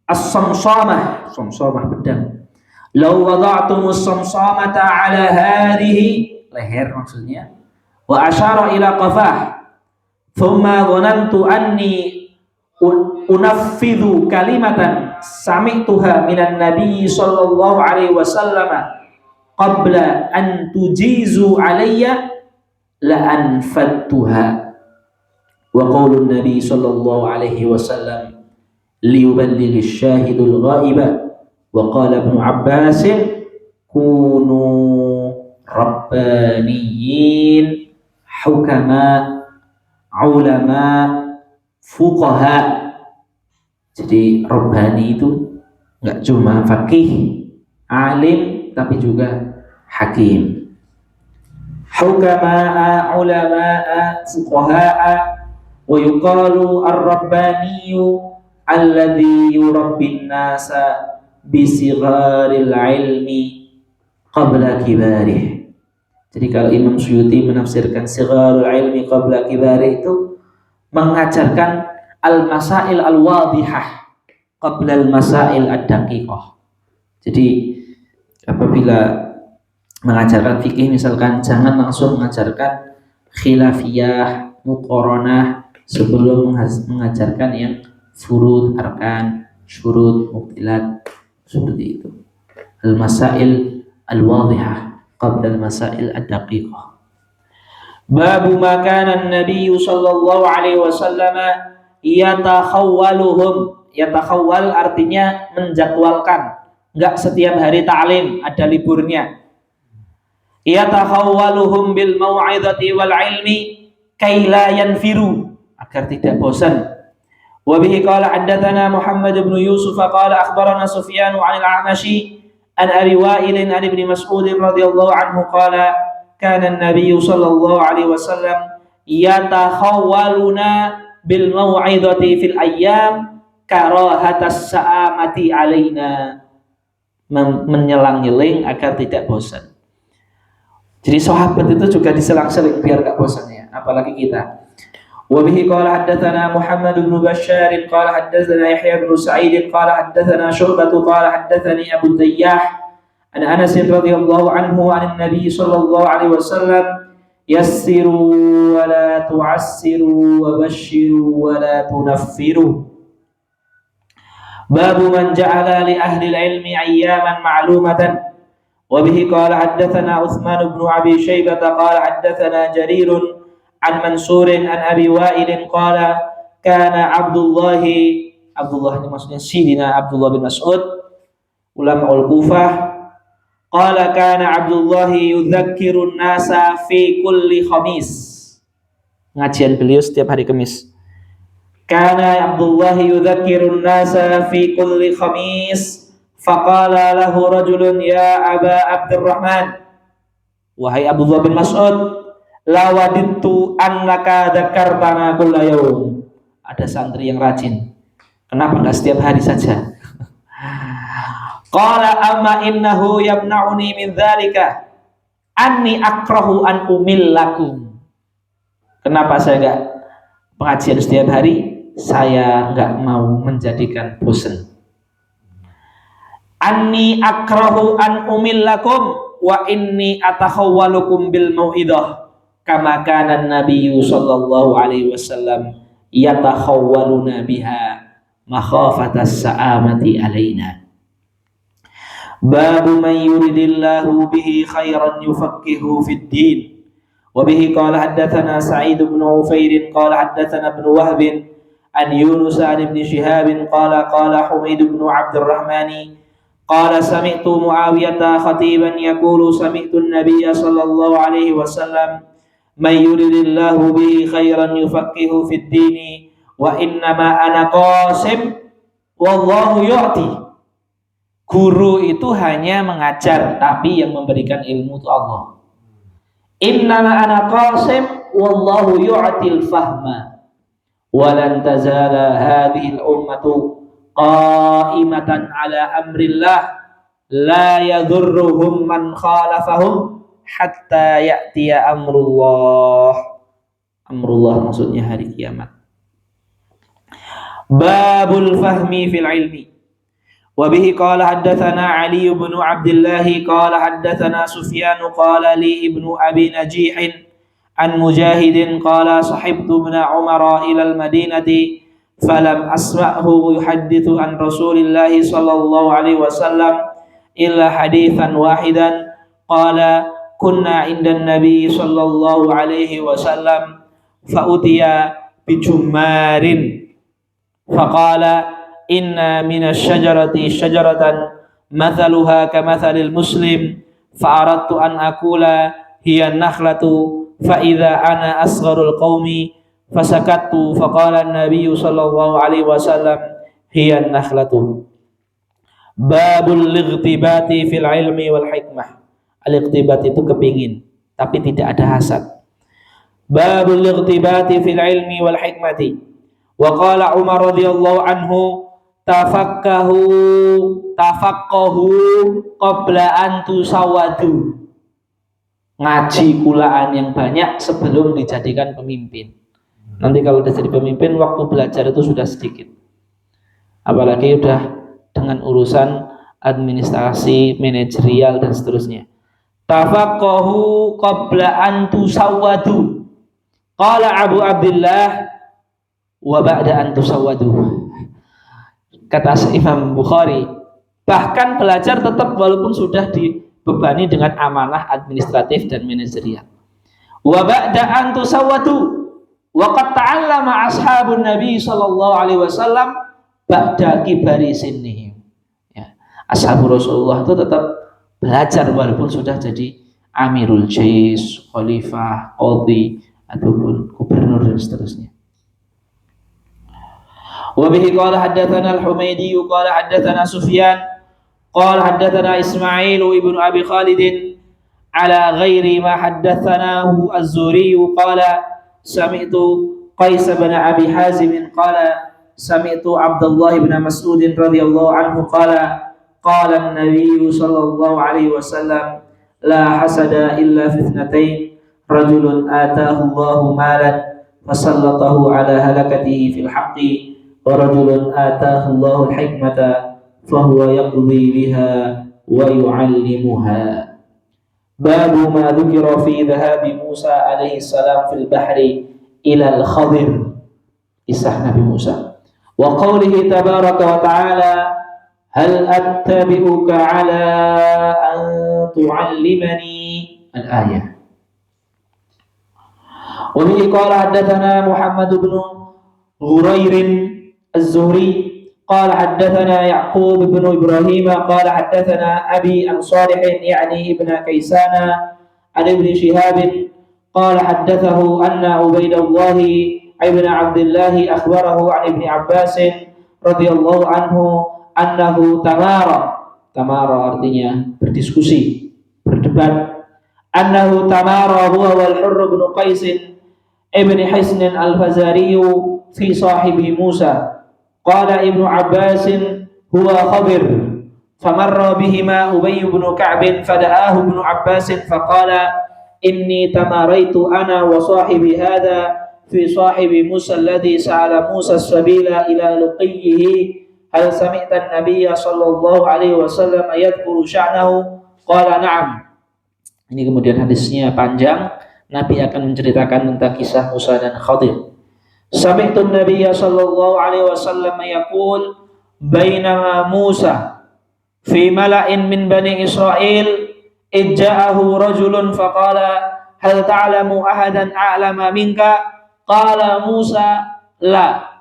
as-samsamah," samsamah pedang. "Law wada'tum as-samsamata 'ala hadhihi," leher maksudnya, "wa asyara ila qafah, thumma dhanantu anni unafidhu kalimatan sami'tuha minan nabiy sallallahu alaihi wasallam qabla an tujizu alayya la anfadtuha." Wa qaulun nabiy sallallahu alaihi wasallam liyuballighi syahidul ghaiba. Wa qala Ibnu Abbas kunu rabbaniyin hukama ulama fuqaha. Jadi rabbani itu enggak cuma faqih, alim, tapi juga hakim. Hukama, ulama, fuqaha. Wa yuqalu ar-rabbaniyu alladhi yurabbin nasa bisigharil ilmi qabla kibarih. Jadi kalau Imam Suyuti menafsirkan sigharul ilmi qabla kibarih itu mengajarkan al-masail al-wadihah qabla al-masail ad-daqiqah. Jadi apabila mengajarkan fikih misalkan, jangan langsung mengajarkan khilafiyah, muqaranah sebelum mengajarkan yang furud, arkan, syurut, mubtilat, seperti itu. Al-masail al-wadihah qabla al-masail ad-daqiqah. Babu makanan Nabi sallallahu alaihi wasallam yatakhawwaluhum. Yatakhawwal artinya menjadwalkan, enggak setiap hari ta'lim, ada liburnya. Yatakhawwaluhum bil mau'izati wal ilmi kay la yanfiru, agar tidak bosan. Wa bihi qala haddatsana Muhammad ibn Yusuf qala akhbarana Sufyan 'an al-A'mashi an Abi Wa'il an Ibn Mas'ud radhiyallahu anhu qala kana an-nabiy sallallahu alaihi wasallam yatakhawwaluna bil mau'izati fil ayyam karahatas sa'amati alaina, menyelang-nyeling agar tidak bosan. Jadi sahabat itu juga diselang-seling biar enggak bosan ya, apalagi kita. Wa bihi qala haddatsana Muhammad bin Bashar qala haddatsana Yahya bin Sa'id qala haddatsana Syu'bah qala haddatsani Abu Tayyah an Anas radhiyallahu anhu an Nabi sallallahu alaihi wasallam yassiru wa la tu'assiru wa bashiru wa la tunaffiru. Babu man ja'ala li ahli al-ilmi ayyaman ma'lumatan. Wa bihi qala haddatsana Utsman bin Abi Syaibah qala haddatsana Jarir an Mansur an Abi Wa'il qala kana Abdullah ini maksudnya Sidina Abdullah bin Mas'ud, ulama al-Kufah, qala kana Abdullah yudzakkirun nasa fi kulli khamis. Ngajian beliau setiap hari Kamis. Kana Abdullah yudzakkirun nasa fi kulli khamis. Faqala lahu rajulun ya Aba Abdurrahman, wahai Abdullah bin Mas'ud, la wadittu annaka dzakartana kulla yaum. Ada santri yang rajin, kenapa enggak setiap hari saja? Qala amma innahu yamna'uni min dzalika anni akrahu an umillakum. Kenapa saya enggak pengajian setiap hari? Saya enggak mau menjadikan bosan. Anni akrahu an umillakum wa inni atakhawwalukum bil mau'idah kama kana an-nabiyyu sallallahu alaihi wasallam yatakhawwaluna biha makhafatas sa'amati alaina. Babu man yuridillahu bihi khairan yufaqihu fid din. Wa bihi qala haddatsana Sa'id bin Ufair qala haddatsana Ibn Wahb an Yunus an Ibn Shihab qala qala Humaid bin Abdurrahman qala sami'tu Muawiyah khatiban yaqulu sami'tu an-nabiy sallallahu alaihi wasallam may yuridillahu bihi khairan yufaqihu fid din wa innama ana qasim wallahu yu'ti. Guru itu hanya mengajar, tapi yang memberikan ilmu itu Allah. Innama ana qasim wallahu yu'til fahma wa lan tazala hadhihi al-ummatu qa'imatan ala amrillah la yadhurruhum man khalafahum hatta ya'tiya amrullah. Amrullah maksudnya hari kiamat. Babul fahmi fil ilmi. Wa bihi qala haddatsana Ali bin Abdullah qala haddatsana Sufyan qala li ibnu Abi Najih an Mujahid qala sahibtu ibn Umar ila al-Madinati falam asma'hu yuhaddithu an Rasulillah sallallahu alaihi wasallam illa hadithan wahidan qala kunna indan Nabi sallallahu alaihi wasallam fa utiya bi jummarin faqala inna minasy syajarati syajaratan mathaluha kamathalil muslim fa aradtu an aqula hiya nakhlatu fa idza ana asgharul qaumi fasakattu faqala an-nabiy sallallahu alaihi wasallam hiya nakhlatu. Babul ightibati fil ilmi wal hikmah. Al-ightibat itu kepingin tapi tidak ada hasad. Babul ightibati fil ilmi wal hikmati. Wa qala Umar radhiyallahu anhu tafaqahu qabla an tusawadu. Ngaji kulaan yang banyak sebelum dijadikan pemimpin. Nanti kalau sudah jadi pemimpin waktu belajar itu sudah sedikit. Apalagi udah dengan urusan administrasi, manajerial dan seterusnya. Tafaqahu qabla an tusawadu. Qala Abu Abdullah wa ba'da an tusawadu. Kata Imam Bukhari, bahkan belajar tetap walaupun sudah dibebani dengan amanah administratif dan manajerial. Wa ba'da an tusawwatu wa qad ta'allama ashabun Nabi sallallahu alaihi wasallam ba'da kibari sinnihim. Ya, ashabul Rasulullah itu tetap belajar walaupun sudah jadi amirul jais, khalifah, qadhi ataupun gubernur dan seterusnya. وبه قال حدثنا الحميدي قال حدثنا سفيان قال حدثنا إسماعيل ابن أبي خالد على غير ما حدثناه الزهري قال سمعت قيس بن أبي حازم قال سمعت عبد الله بن مسعود رضي الله عنه قال قال النبي صلى الله عليه وسلم لا حسد إلا في اثنتين رجل آتاه الله مالا فسلطه على هلكته في الحق ورجل آتاه الله الحكمة فهو يقضي بها ويعلمها. باب ما ذكر في ذهاب موسى عليه السلام في البحر إلى الخضر. Kisah Nabi Musa. وقوله تبارك وتعالى هل أتبعك على أن تعلمني الآية. وبه قال حدثنا محمد بن غرير الزهري قال حدثنا يعقوب بن إبراهيم قال حدثنا أبي عن صالح يعني ابن كيسان عن ابن شهاب قال حدثه أن عبيد الله ابن عبد الله أخبره عن ابن عباس رضي الله عنه أنه tamara artinya berdiskusi, berdebat. Annahu tamara huwa wal Hurr bin Qais ibn Hisn al-Fazari fi sahibi Musa. Qala Ibnu Abbas huwa Khadir famarra bihima Ubay bin Ka'b fada'ahu Ibnu Abbas faqala inni tamaraitu ana wa sahibi hadha fi sahibi Musa alladhi sa'ala Musa as-sabila ila luqiyhi hal sami'ta an-nabiyya sallallahu alaihi wasallam yadhkuru sya'nahu qala na'am. Ini kemudian hadisnya panjang. Nabi akan menceritakan tentang kisah Musa dan Khadir. Sami'tu an-nabiyya sallallahu alaihi wasallam yaqul bainama Musa fi mala'in min bani Israil ijja'ahu rajulun faqala hal ta'lamu ahadan a'lama minka qala Musa la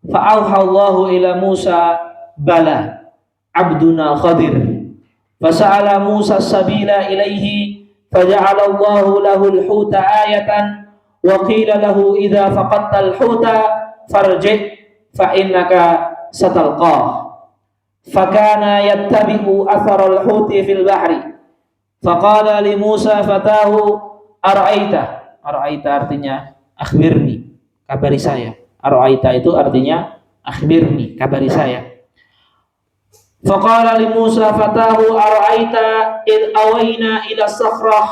fa'auha Allahu ila Musa bala abduna Khadir fasa'ala Musa sabila ilaihi faja'ala Allahu lahu al-huta ayatan wa qila lahu idza faqadta al-huta farji' fa innaka satalqah fakana yattabi'u athara al-huti fil bahri faqala li Musa fatahu ara'aita artinya akhbirni, kabari saya. Ara'aita itu artinya akhbirni, kabari saya. Faqala li Musa fatahu ara'aita id awayna ila sakhrah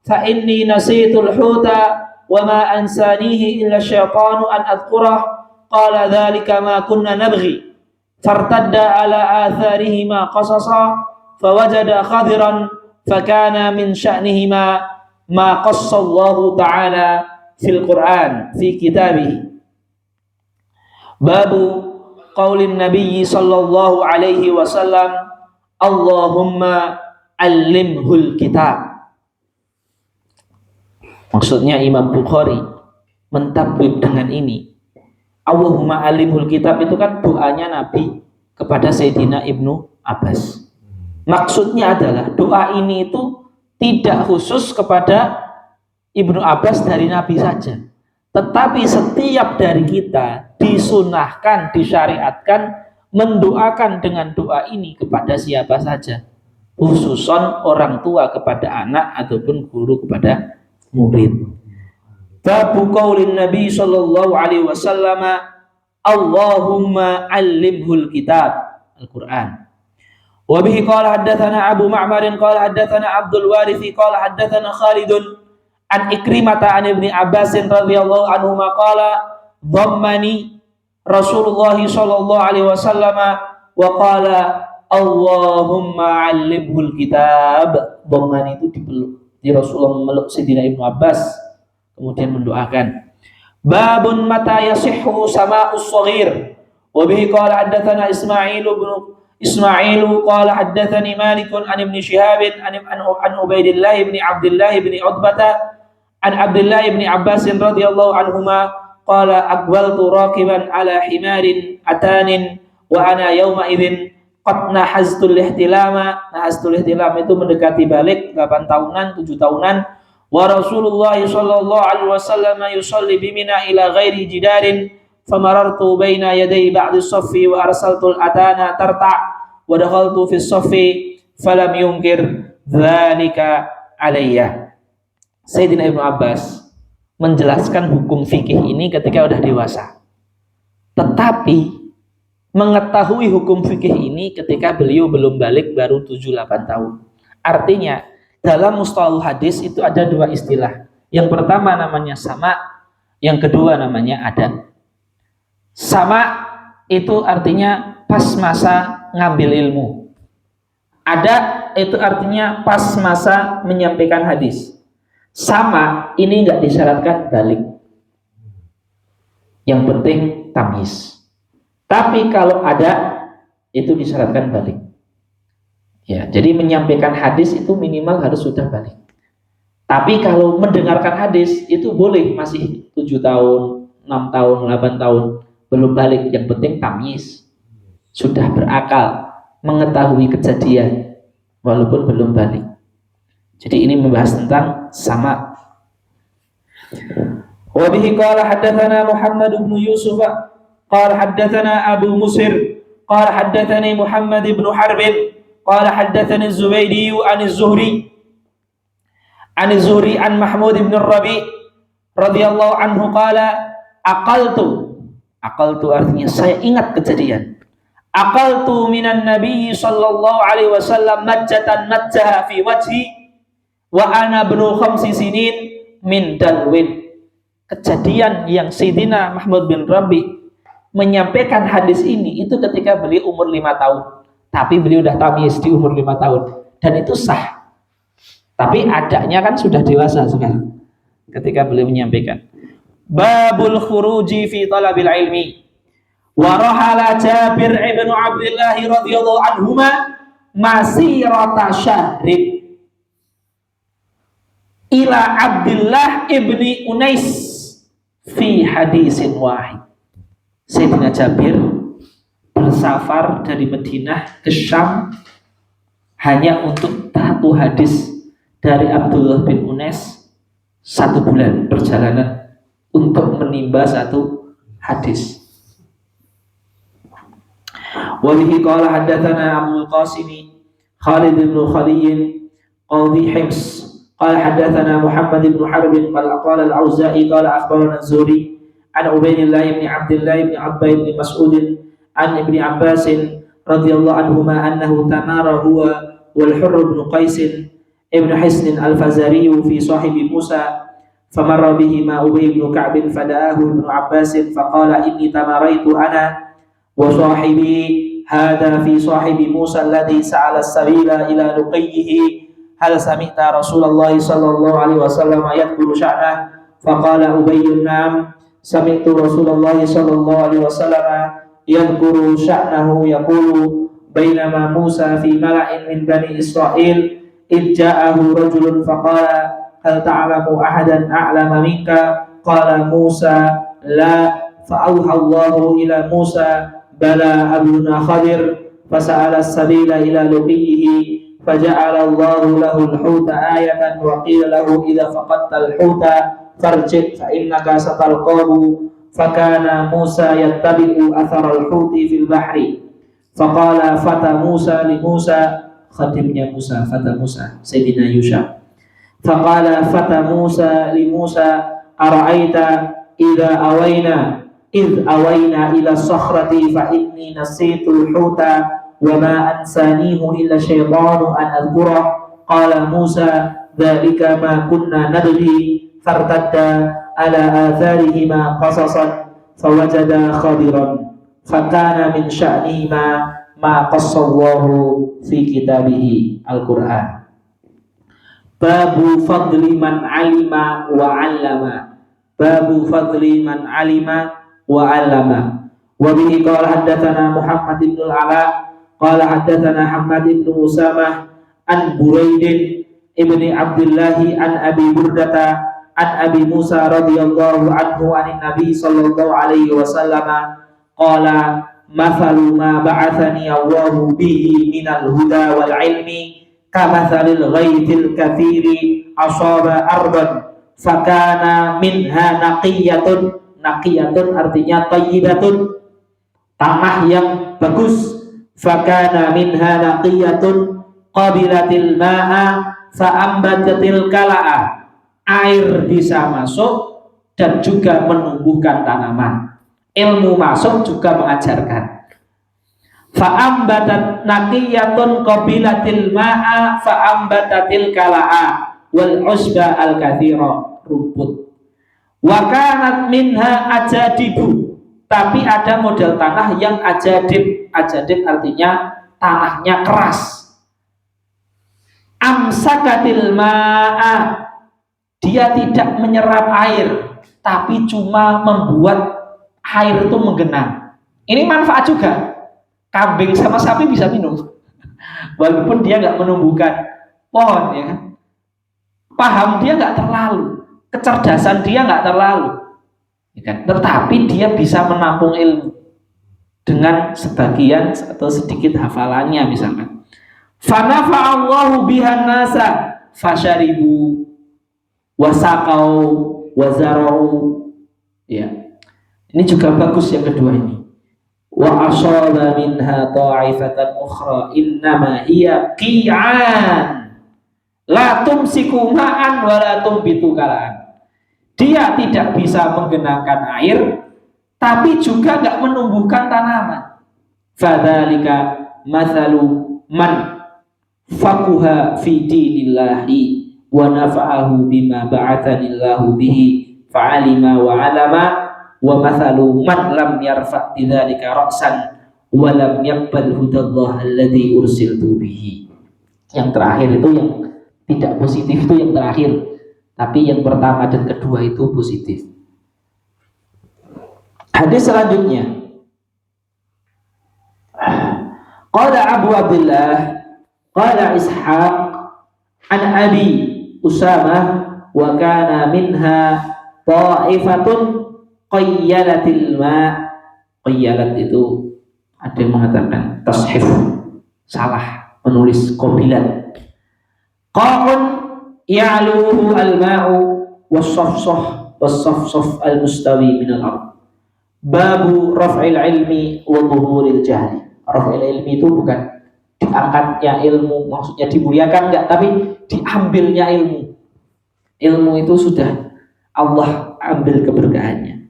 fa inni nasitul huta wa ma ansanihi illa syaitanu an adhkurah qala dhalika ma kunna nabghi fartadda ala atharihima qasasa fawajada khadiran fakana min sya'nihima ma qassallahu ta'ala fil Qur'an fi kitabih. Babu qaulin Nabi sallallahu alaihi wasallam Allahumma allimhul kitab. Maksudnya Imam Bukhari mentabwib dengan ini. Allahumma alimhul kitab itu kan doanya Nabi kepada Sayyidina Ibnu Abbas. Maksudnya adalah doa ini itu tidak khusus kepada Ibnu Abbas dari Nabi saja, tetapi setiap dari kita disunahkan, disyariatkan mendoakan dengan doa ini kepada siapa saja, khususon orang tua kepada anak ataupun guru kepada murid. Babu qaulin Nabi sallallahu alaihi wasallam Allahumma allimhul kitab Al-Qur'an. Wa bihi qala haddatsana Abu Ma'mar qala haddatsana Abdul Warith qala haddatsana Khalid an Ikrimah an Ibnu Abbas radhiyallahu anhu qala dhammani Rasulullah sallallahu alaihi wasallam wa qala Allahumma allimhul kitab. Dhammani itu dipeluk. Di Rasulullah memeluk Sayyidina Ibnu Abbas kemudian mendoakan. Babun mata yasihhu sama'us shaghir. Wa bihi qala haddatsana Ismailu qala haddatsani Malik an Ibn Shihab an Ubaidillah ibn Abdullah ibn Utbah an Abdullah ibn Abbas radhiyallahu anhuma qala aqbaltu raqiban ala himarin atanin wa ana yawma idzin qad nahaztul ihtilama. Nahaztul ihtilam itu mendekati balik 8 tahunan, 7 tahunan. Wa Rasulullah sallallahu alaihi wasallam yusalli bimina ila ghairi jidarin famarartu baina yaday ba'di as-saffi wa arsaltul atana tarta wa dakhaltu fi as-saffi falam yunkir dzalika alayya. Sayyidina Ibnu Abbas menjelaskan hukum fikih ini ketika sudah dewasa, tetapi mengetahui hukum fikih ini ketika beliau belum balik, baru 7-8 tahun. Artinya dalam mustalahul hadis itu ada 2 istilah. Yang pertama namanya sama, yang kedua namanya ada. Sama itu artinya pas masa ngambil ilmu. Ada itu artinya pas masa menyampaikan hadis. Sama ini enggak disyaratkan balik. Yang penting tamyiz. Tapi kalau ada itu disyaratkan balik. Ya, jadi menyampaikan hadis itu minimal harus sudah balik. Tapi kalau mendengarkan hadis itu boleh masih 7 tahun, 6 tahun, 8 tahun belum balik. Yang penting tamyiz, sudah berakal, mengetahui kejadian walaupun belum balik. Jadi ini membahas tentang sama. Wa bihi qala haddatsana Muhammad ibn Yusuf qala haddatsana Abu Musir qala haddatsani Muhammad ibn Harb qala haddatsani Az-Zubaydi an Az-Zuhri an Mahmud ibn Rabi radhiyallahu anhu qala aqaltu artinya saya ingat kejadian. Aqaltu minan Nabi sallallahu alaihi wasallam majjatan majjaha fi wajhi wa ana ibnu 5 sinin min dalwin. Kejadian yang Sayyidina Mahmud bin Rabi menyampaikan hadis ini itu ketika beliau umur 5 tahun. Tapi beliau udah tamyiz di umur 5 tahun dan itu sah. Tapi adanya kan sudah dewasa sekarang ketika beliau menyampaikan. Babul khuruji fi talabil ilmi. Wa rahala Jabir ibn Abdullah radhiyallahu anhuma masirata syahrin ila Abdullah ibni Unais fi hadisin wahid. Sayyidina Jabir bersafar dari Madinah ke Syam hanya untuk 1 hadis dari Abdullah bin Unais, 1 bulan perjalanan untuk menimba 1 hadis. Wa bihi qala haddatsana Abu Qasim Khalid bin Khalid qadhi Hims qala haddatsana Muhammad bin Harb qala al-Auza'i qala akhbarana Az-Zuhri an Ubaidillah bin Abdullah bin Abbas bin Mas'ud an Ibnu Abbas radhiyallahu anhuma annahu tamara huwa wal Hurr bin Qais ibn Hisn al-Fazari fi sahibi Musa famarra bihi ma Ubay bin Ka'b fada'ahu ibn Abbas faqala inni tamaraitu ana wa sahibi hadha fi sahibi Musa alladhi sa'ala as-sabila ila luqayhi hal sami'ta Rasulullah sallallahu alaihi wasallam yadhkuru sya'nah faqala Ubay na'am sami'tu Rasulullah sallallahu alaihi wasallam yadhkuru sya'nahu yaqulu bainama Musa fi mala'in min bani Israil id ja'ahu rajulun faqala hal ta'lamu ahadan a'lama minka qala Musa la fa'auha Allahu ila Musa bala abuna Khadir fasa'ala as-sabila ila luqiyhi faja'ala Allahu lahu al-huta ayatan wa qila lahu idza faqadta al-huta farji' fa innaka satalqahu fakana Musa yattabi'u athara al-huti fil bahri faqala fata Musa li Musa khadimnya Musa fata Musa Sayyidina Yusha faqala fata Musa li Musa ara'aita idza awayna ila sakhrati fa inni nasitu al-huta wa ma ansanihu illa syaitanu an adhkurah qala Musa dhalika ma kunna nadri fartadda ala atharihima qasasan fawajada Khadiran fakana min sya'nihima ma qassallahu fi kitabihi Al-Quran. Babu fadli man alima wa 'allama. Babu fadli man alima wa 'allama. Wa bihi qala haddatsana Muhammad ibn al-Ala qala haddatsana Hammad ibn Usamah an Buraid ibn Abdullah an Abi Burdata an Abi Musa radhiyallahu anhu anin Nabi sallallahu alaihi wasallam qala mathalu ma ba'athani Allahu bihi minal huda wal ilmi kamathalil ghaitil kathiri asaba arban fakana minha naqiyatun artinya tayyibatun tanah yang bagus fakana minha naqiyatun qabilatil ma'a fa'ambatatil kala'a air bisa masuk dan juga menumbuhkan tanaman ilmu masuk juga mengajarkan fa'ambatat naqiyatun qabilatil ma'a fa'ambatatil kala'a wal usba al kathira rumput wa kanat minha ajadibu tapi ada model tanah yang ajadib artinya tanahnya keras amsakatil ma'a dia tidak menyerap air tapi cuma membuat air itu menggenang. Ini manfaat juga. Kambing sama sapi bisa minum walaupun dia nggak menumbuhkan pohon ya kan. Paham dia nggak terlalu, kecerdasan dia nggak terlalu ya kan? Tetapi dia bisa menampung ilmu dengan sebagian atau sedikit hafalannya misalkan. Fanafa'allahu bihan nasa fasyaribu wasaqau wazarau ya. Ini juga bagus yang kedua ini. Wa asaba minha ta'ifatan ukhra innama hiya qi'an la tumsiku ma'an wa la tumbitu kalaan. Dia tidak bisa menggenangkan air tapi juga enggak menumbuhkan tanaman. Fadzalika mathalu man faquha fi dinillahi wa nafa'ahu bima ba'athanillahu bihi fa'alima wa 'alama wa mathalu man lam yarfa' bidzalika ra'san wa lam yaqbal hudallah alladhi ursiltu bihi. Yang terakhir itu yang tidak positif itu yang terakhir, tapi yang pertama dan kedua itu positif. Hadis selanjutnya qala Abu Abdullah qala Ishaq an Abi Usamah wa kana minha ta'ifatun qayyalatil ma. Qayyalat itu ada yang mengatakan tashif, salah menulis qabilat. Qa'un ya'luhu al-ma'u was-safsaf al-mustawi min al-ard. Babu raf'il ilmi wa dhuhuril jahli. Raf'il ilmi itu bukan diangkatnya ilmu, maksudnya dimuliakan enggak, tapi diambilnya ilmu. Ilmu itu sudah Allah ambil keberkahannya.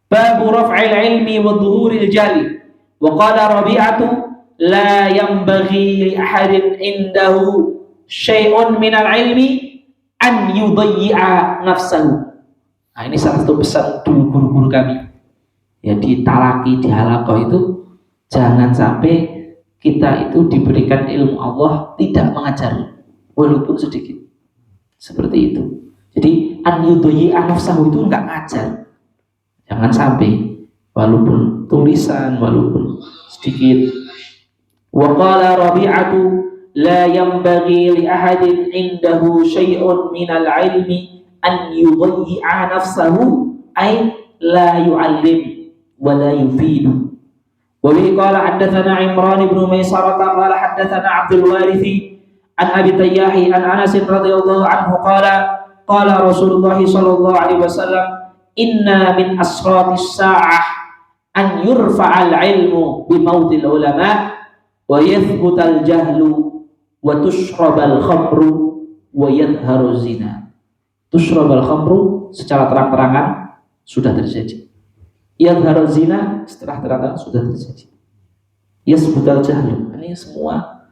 Babu raf'il ilmi wa dhuhuril jahli. Wa qala Rabi'atu la yanbaghi li ahadin indahu syai'un minal ilmi an yudayyi'a nafsahu. Nah, ini salah satu pesan dulu guru-guru kami. Ya, di talaki, di halaqah itu jangan sampai kita itu diberikan ilmu Allah tidak mengajar walaupun sedikit. Seperti itu. Jadi an yudayyi'a nafsahu itu enggak ngajar. Jangan sampai walaupun tulisan, walaupun sedikit. Wa qala Rabi'atu la yanbaghi li ahadin indahu syai'un minal ilmi an yudayyi'a nafsahu ay la yu'allim wa la yufidu. Wa bihi qala haddatsana Imran ibn Maisarah qala haddatsana Abdul Warithi an Abi Tayyahi an Anas radhiyallahu anhu qala Rasulullah sallallahu alaihi wasallam inna min asratis sa'ah an yurfa'al ilmu bi mautil ulama wa yathbutal jahlu wa tushrabal khamru wa yadharu zina. Tushrabal khamru secara terang-terangan sudah terjadi. Yadharu zina setelah terang-terangan sudah terjadi. Yathbutal jahlu, ini semua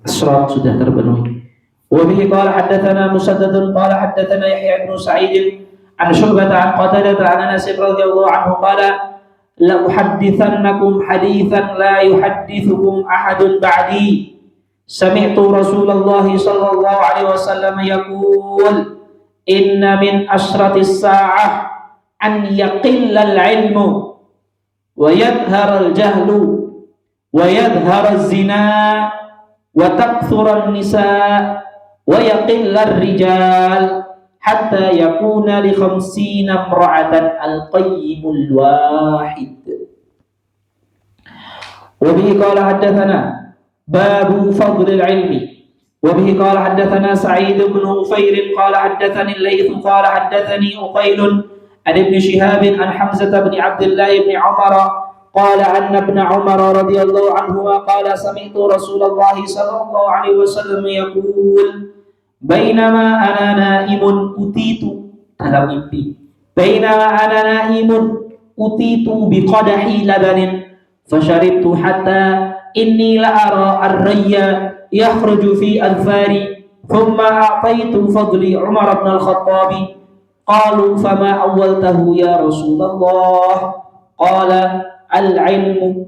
asrat sudah terpenuhi. Wa bihi qala haddatsana Musaddad qala haddatsana Yahya bin Sa'id an Syu'bah an Qatadah an Anas radhiyallahu anhu qala la uhaddithannakum hadithan la yuhaddithukum ahadun ba'di sami'tu Rasulullah sallallahu alaihi wasallam yaqul inna min asratis sa'ah an yaqilla al-ilmu wa yadhhara al-jahlu wa yadhhara az-zina wa takthura an-nisa wa yaqilla ar-rijal hatta yakuna li 50 imra'atan al-qayyimul wahid. Wa bihi qala haddatsana babu fadlil ilmi. Wa bihi qala haddatsana Sa'id bin Ufair qala haddatsani al-Layth qala haddatsani Uqayl an Ibn Shihab an Hamzah bin Abdullah ibn Umar qala anna ibn Umar radhiyallahu anhuma qala sami'tu Rasulullah sallallahu alaihi wasallam yaqul bainama ana naimun utitu dalam mimpi bainama ana naimun utitu biqadahi labanin fasharibtu hatta inni la ara ar-rayya yakhruju fi adfari thumma a'taitu fadli Umar ibn al-Khattab qalu fama awwaltahu ya Rasulullah qala al-ilmu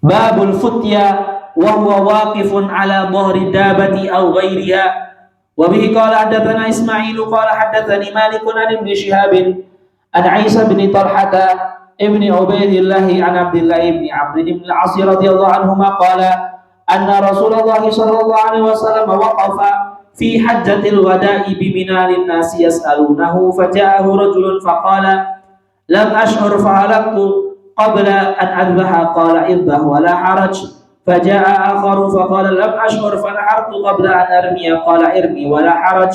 babul futya وهو واقف على ظهر الدابة أو غيرها. وبه قال حدثنا إسماعيل قال حدثني مالك عن ابن شهاب عن عيسى بن طلحة ابن عبيد الله عن عبد الله بن عمرو بن العاص رضي الله عنهما قال أن رسول الله صلى الله عليه وسلم وقف في حجة الوداع بمنى للناس يسألونه فجاءه رجل فقال لم أشعر فهلكت قبل أن أذبح قال اذبح ولا حرج. فجاء آخر فقال لم أشعر فنحرت قبل أن أرمي قال ارمي ولا حرج.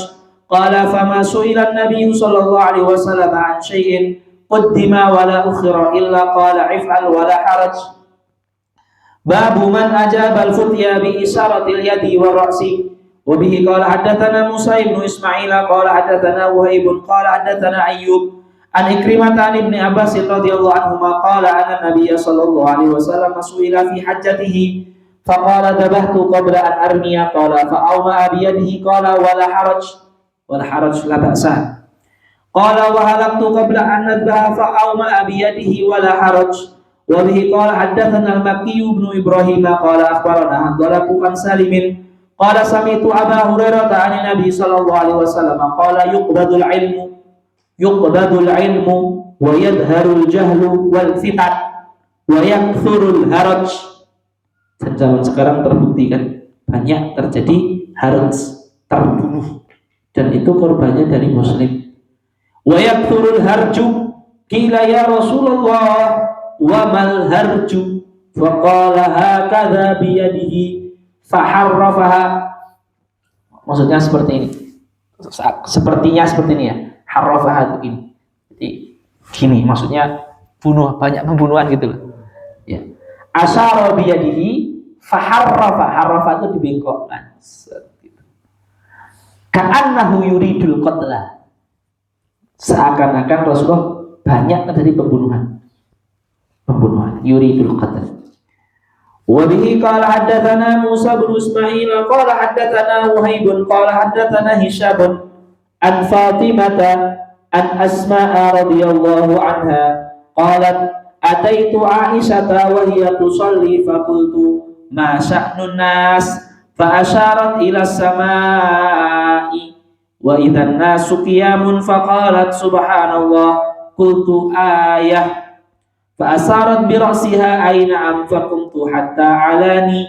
قال فما سئل النبي صلى الله عليه وسلم عن شيء قدم ولا أخر إلا قال افعل ولا حرج. باب من أجاب الفتيا بإشارة اليد والرأس. وبه قال حدثنا موسى بن إسماعيل قال حدثنا وهيب قال حدثنا أيوب عن إكرمة عن ابن عباس رضي الله عنهما قال أن النبي صلى الله عليه وسلم سئل في حجته فقال ذبحت قبل أن أرمي قال فأومأ بيده قال ولا حرج لا بأس قال وهلكت قبل أن أذبح فأومأ بيده ولا حرج. وبه قال حدثنا المكي بن إبراهيم قال أخبرنا حنظلة عن سالم قال سمعت أبا هريرة عن النبي صلى الله عليه وسلم قال يقبض العلم ويظهر الجهل والفتن ويكثر الهرج. Dan zaman sekarang terbukti kan banyak terjadi haraj, terbunuh, dan itu korbannya dari muslim. Wayakthurul harju qila ya Rasulullah wa mal harju faqala hakadha biyadihi faharrafaha. Maksudnya seperti ini, sepertinya seperti ini ya, harrafaha itu ini. Jadi gini maksudnya banyak pembunuhan gitu loh ya. Asyara biyadihi harrafa itu dibengkokkan gitu. Ka'annahu yuridul qatla, seakan-akan Rasulullah banyak terjadi pembunuhan yuridul qatl. Wa bihi qala haddatsana Musa bin Ismail qala haddatsana Wahib qala haddatsana Hisham an Fatimah an Asma radhiyallahu anha qalat ataitu Aisyah wa hiya tusalli fa qultu ma sya'nun nas fa asyarat ila samai wa idzan nasu qiyamun fa qalat subhanallah qultu ayah fa asarat bi ra'siha aina am fa qumtu hatta alani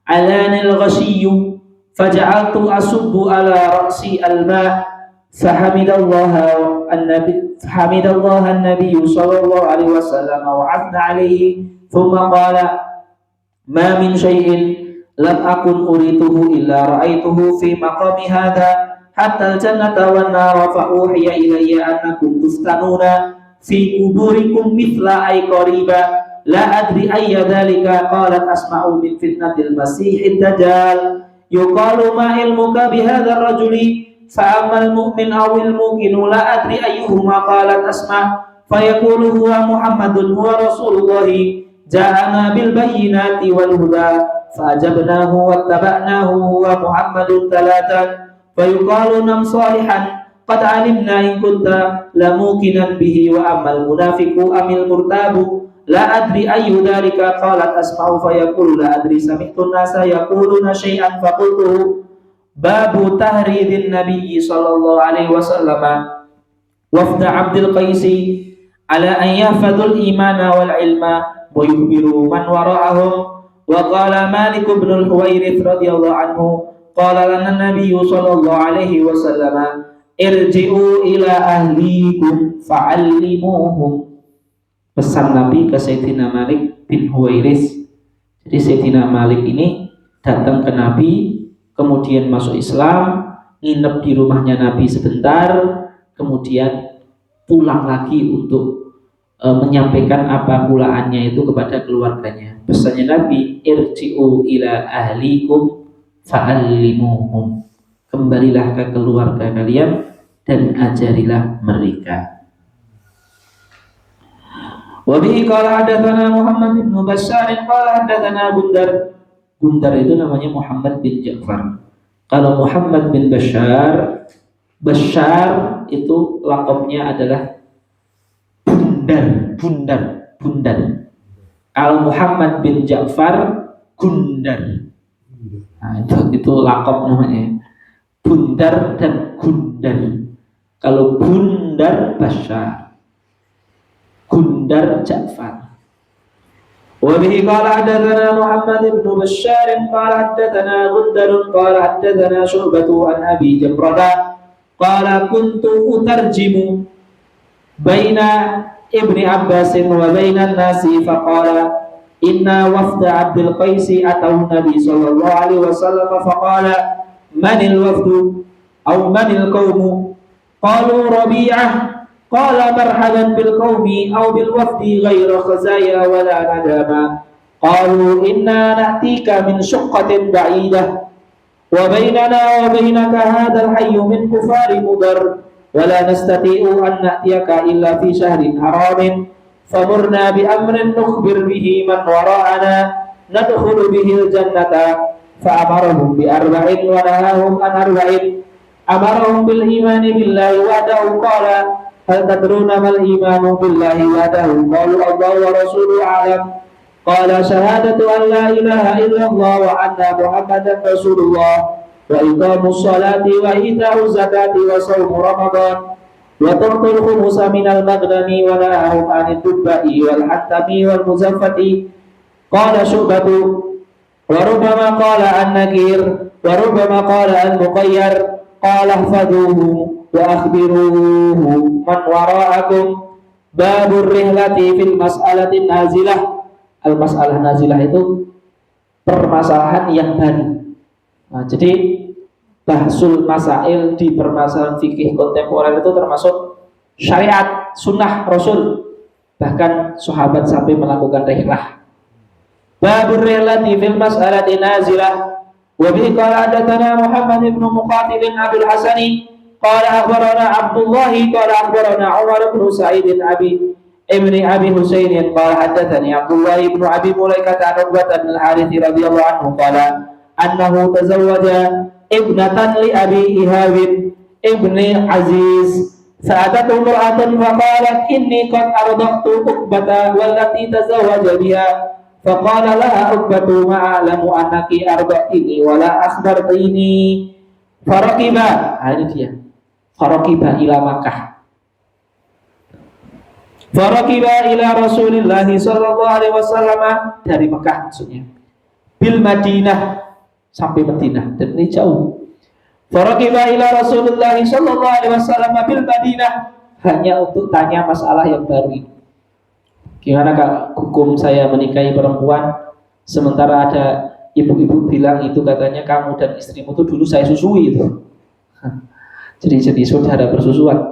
al-ghashiyyu faja'altu asubbu ala ra'si al-ma' fahamidallaha an-nabiy sallallahu alaihi wasallam wa 'athna alaihi thumma qala ma min syai'in lam akun urituhu illa ra'aituhu fi maqami hadha hatta al-jannata wan nara fa uhiya ilayya annakum tuftanuna fi kuburikum mithla ay qariba la adri ayya dhalika qalat asma'u min fitnatil masihid dajjal yuqalu ma ilmuka bihadha ar-rajuli fa ammal mu'min aw al-muqin la adri ayyuhuma qalat asma' fayaqulu huwa muhammadun huwa rasulullah ja'ana bil bayyinati wal huda fa'ajabnahu wattaba'nahu huwa muhammadun talatan fayuqalu nam salihan qad alimna in kunta lamuqinan bihi wa ammal munafiqu amil murtabu la adri ayyu dhalika qalat asma'u fa yaqulu la adri sami'tu an-nasa yaquluna shay'an fa qultu babu tahridin nabiyyi sallallahu alaihi wasallam wafda Abdul Qaisi ala an yahfadul imana wal ilma wa yuhbiru man wara'ahum wa qala Malik ibn al-Huwairith radhiyallahu anhu qala lana nabiyyu sallallahu alaihi wasallam irji'u ila ahlikum fa'allimuhum. Pesan Nabi ke Sayyidina Malik bin Huwairis. Jadi Sayyidina Malik ini datang ke Nabi, kemudian masuk Islam, nginep di rumahnya Nabi sebentar, kemudian pulang lagi untuk menyampaikan apa pulaannya itu kepada keluarganya. Pesannya Nabi, irji'u ila ahlikum fa'allimuhum. Kembalilah ke keluarga kalian dan ajarilah mereka. Wa bihi qala hadatsana Muhammad bin Bashar qala hadatsana Gundar. Gundar itu namanya Muhammad bin Ja'far. Kalau Muhammad bin Bashar, Bashar itu laqabnya adalah Bundar. Kalau Muhammad bin Ja'far, Gundar. Nah, itu laqab namanya. Bundar dan Gundar. Kalau Bundar Bashar, Gundar Ja'far. Wa bihi qala hadatsana Muhammad ibn Bashar qala hadatsana Gundar qala hadatsana Syu'batu an Abi Jamrah qala kuntu utarjimu baina Ibni Abbas wa baina an-nasi faqala inna wafda Abdul Qaisi atau Nabi sallallahu alaihi wasallam faqala manil wafdu aw manil qawmu qalu Rabi'ah qala marhaban bil qawmi aw bil wafdi ghayra khazaya wala nadama qalu inna na'tika min shuqqatin ba'idah wa bainana wa bainaka hadha al-hayy min kufari Mudar wala nastati'u an na'tiyaka illa fi shahrin haramin famurna bi amrin nukhbir bihi man wara'ana nadkhulu bihi al-jannata fa'amarahum bi arba'in wa nahahum an arba'in amarahum bil imani billahi wahdahu qala hal tadruna mal imanu billahi wahdahu qalu Allah wa rasuluhu a'lam qala shahadatu an la ilaha illallah wa anna muhammadan rasulullah wa iqamus salati wa ita'uz zakati wa shaum ramadan wa tu'tul khumusa minal maghnami wa nahahum anid dubba'i wal hattami wal muzaffati qala Syu'batu wa rubbama qala an-nakir wa rubbama qala al-muqayyar qala ihfaduhu wa akhbiruhu man wara'akum babur rihlati fil mas'alati nazilah. Al-mas'alah nazilah itu permasalahan yang baru. Nah, jadi bahsul masail di permasalahan fikih kontemporer itu termasuk syariat sunnah Rasul, bahkan sahabat sampai melakukan rihlah. Babur rihlati fil mas'alati nazilah. Wa bihi qala hadatsana Muhammad ibn Muqatil Abdul Hasani qala akhbarana Abdullah qala akhbarana Umar bin Sa'id abi ابن أبي حسين قال حدثني عبد الله بن أبي مليكة عن عقبة بن الحارث رضي الله عنه قال أنه تزوج ابنة لأبي إيهاب ابن عزيز فأتته امرأة فقالت إني قد أرضعت عقبة والتي تزوج بها فقال لها عقبة ما أعلم أنك أرضعتني ولا أخبرتني فركب فركب إلى مكة Faraqiba ila Rasulillah sallallahu alaihi wasallam, dari Mekah maksudnya. Bil Madinah sampai Madinah, dan ini jauh. Faraqiba ila Rasulillah sallallahu alaihi wasallam bil Madinah, hanya untuk tanya masalah yang baru ini. Gimana Kak hukum saya menikahi perempuan sementara ada ibu-ibu bilang itu katanya kamu dan istrimu itu dulu saya susui itu. Jadi saudara bersusuan.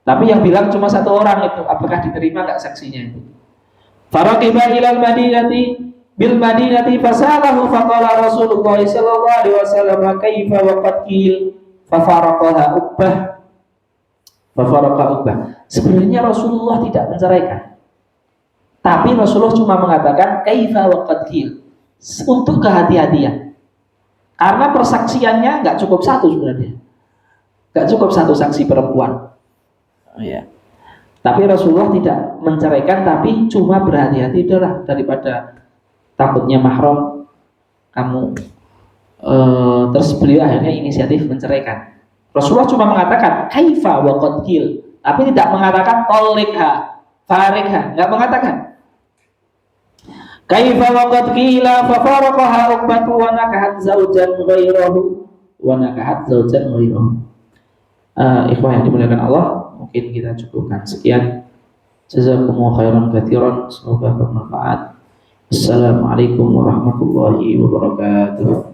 Tapi yang bilang cuma satu orang itu, apakah diterima nggak saksinya itu? Faraqiba ilal Madinati bil Madinati fasalahu faqala Rasulullah sallallahu alaihi wasallam kaifa wa qad qil fafaraqaha Uqbah. Sebenarnya Rasulullah tidak menceraikan. Tapi Rasulullah cuma mengatakan kaifa wa qad qil untuk kehati-hatian. Karena persaksiannya nggak cukup satu sebenarnya. Nggak cukup satu saksi perempuan. Ya. Tapi Rasulullah tidak menceraikan, tapi cuma berhati-hati udahlah daripada takutnya mahram kamu. Terus beliau akhirnya inisiatif menceraikan. Rasulullah cuma mengatakan kaifa wa qad qil, tapi tidak mengatakan talikha, farikha, enggak mengatakan. Kaifa wa qad qila fa faraqaha uqbatu wa nakahat zaujan ghairahu Ikhwah yang dimuliakan Allah, mungkin kita cukupkan sekian. Jazakumullahu khairan katsiran, semoga bermanfaat. Assalamualaikum warahmatullahi wabarakatuh.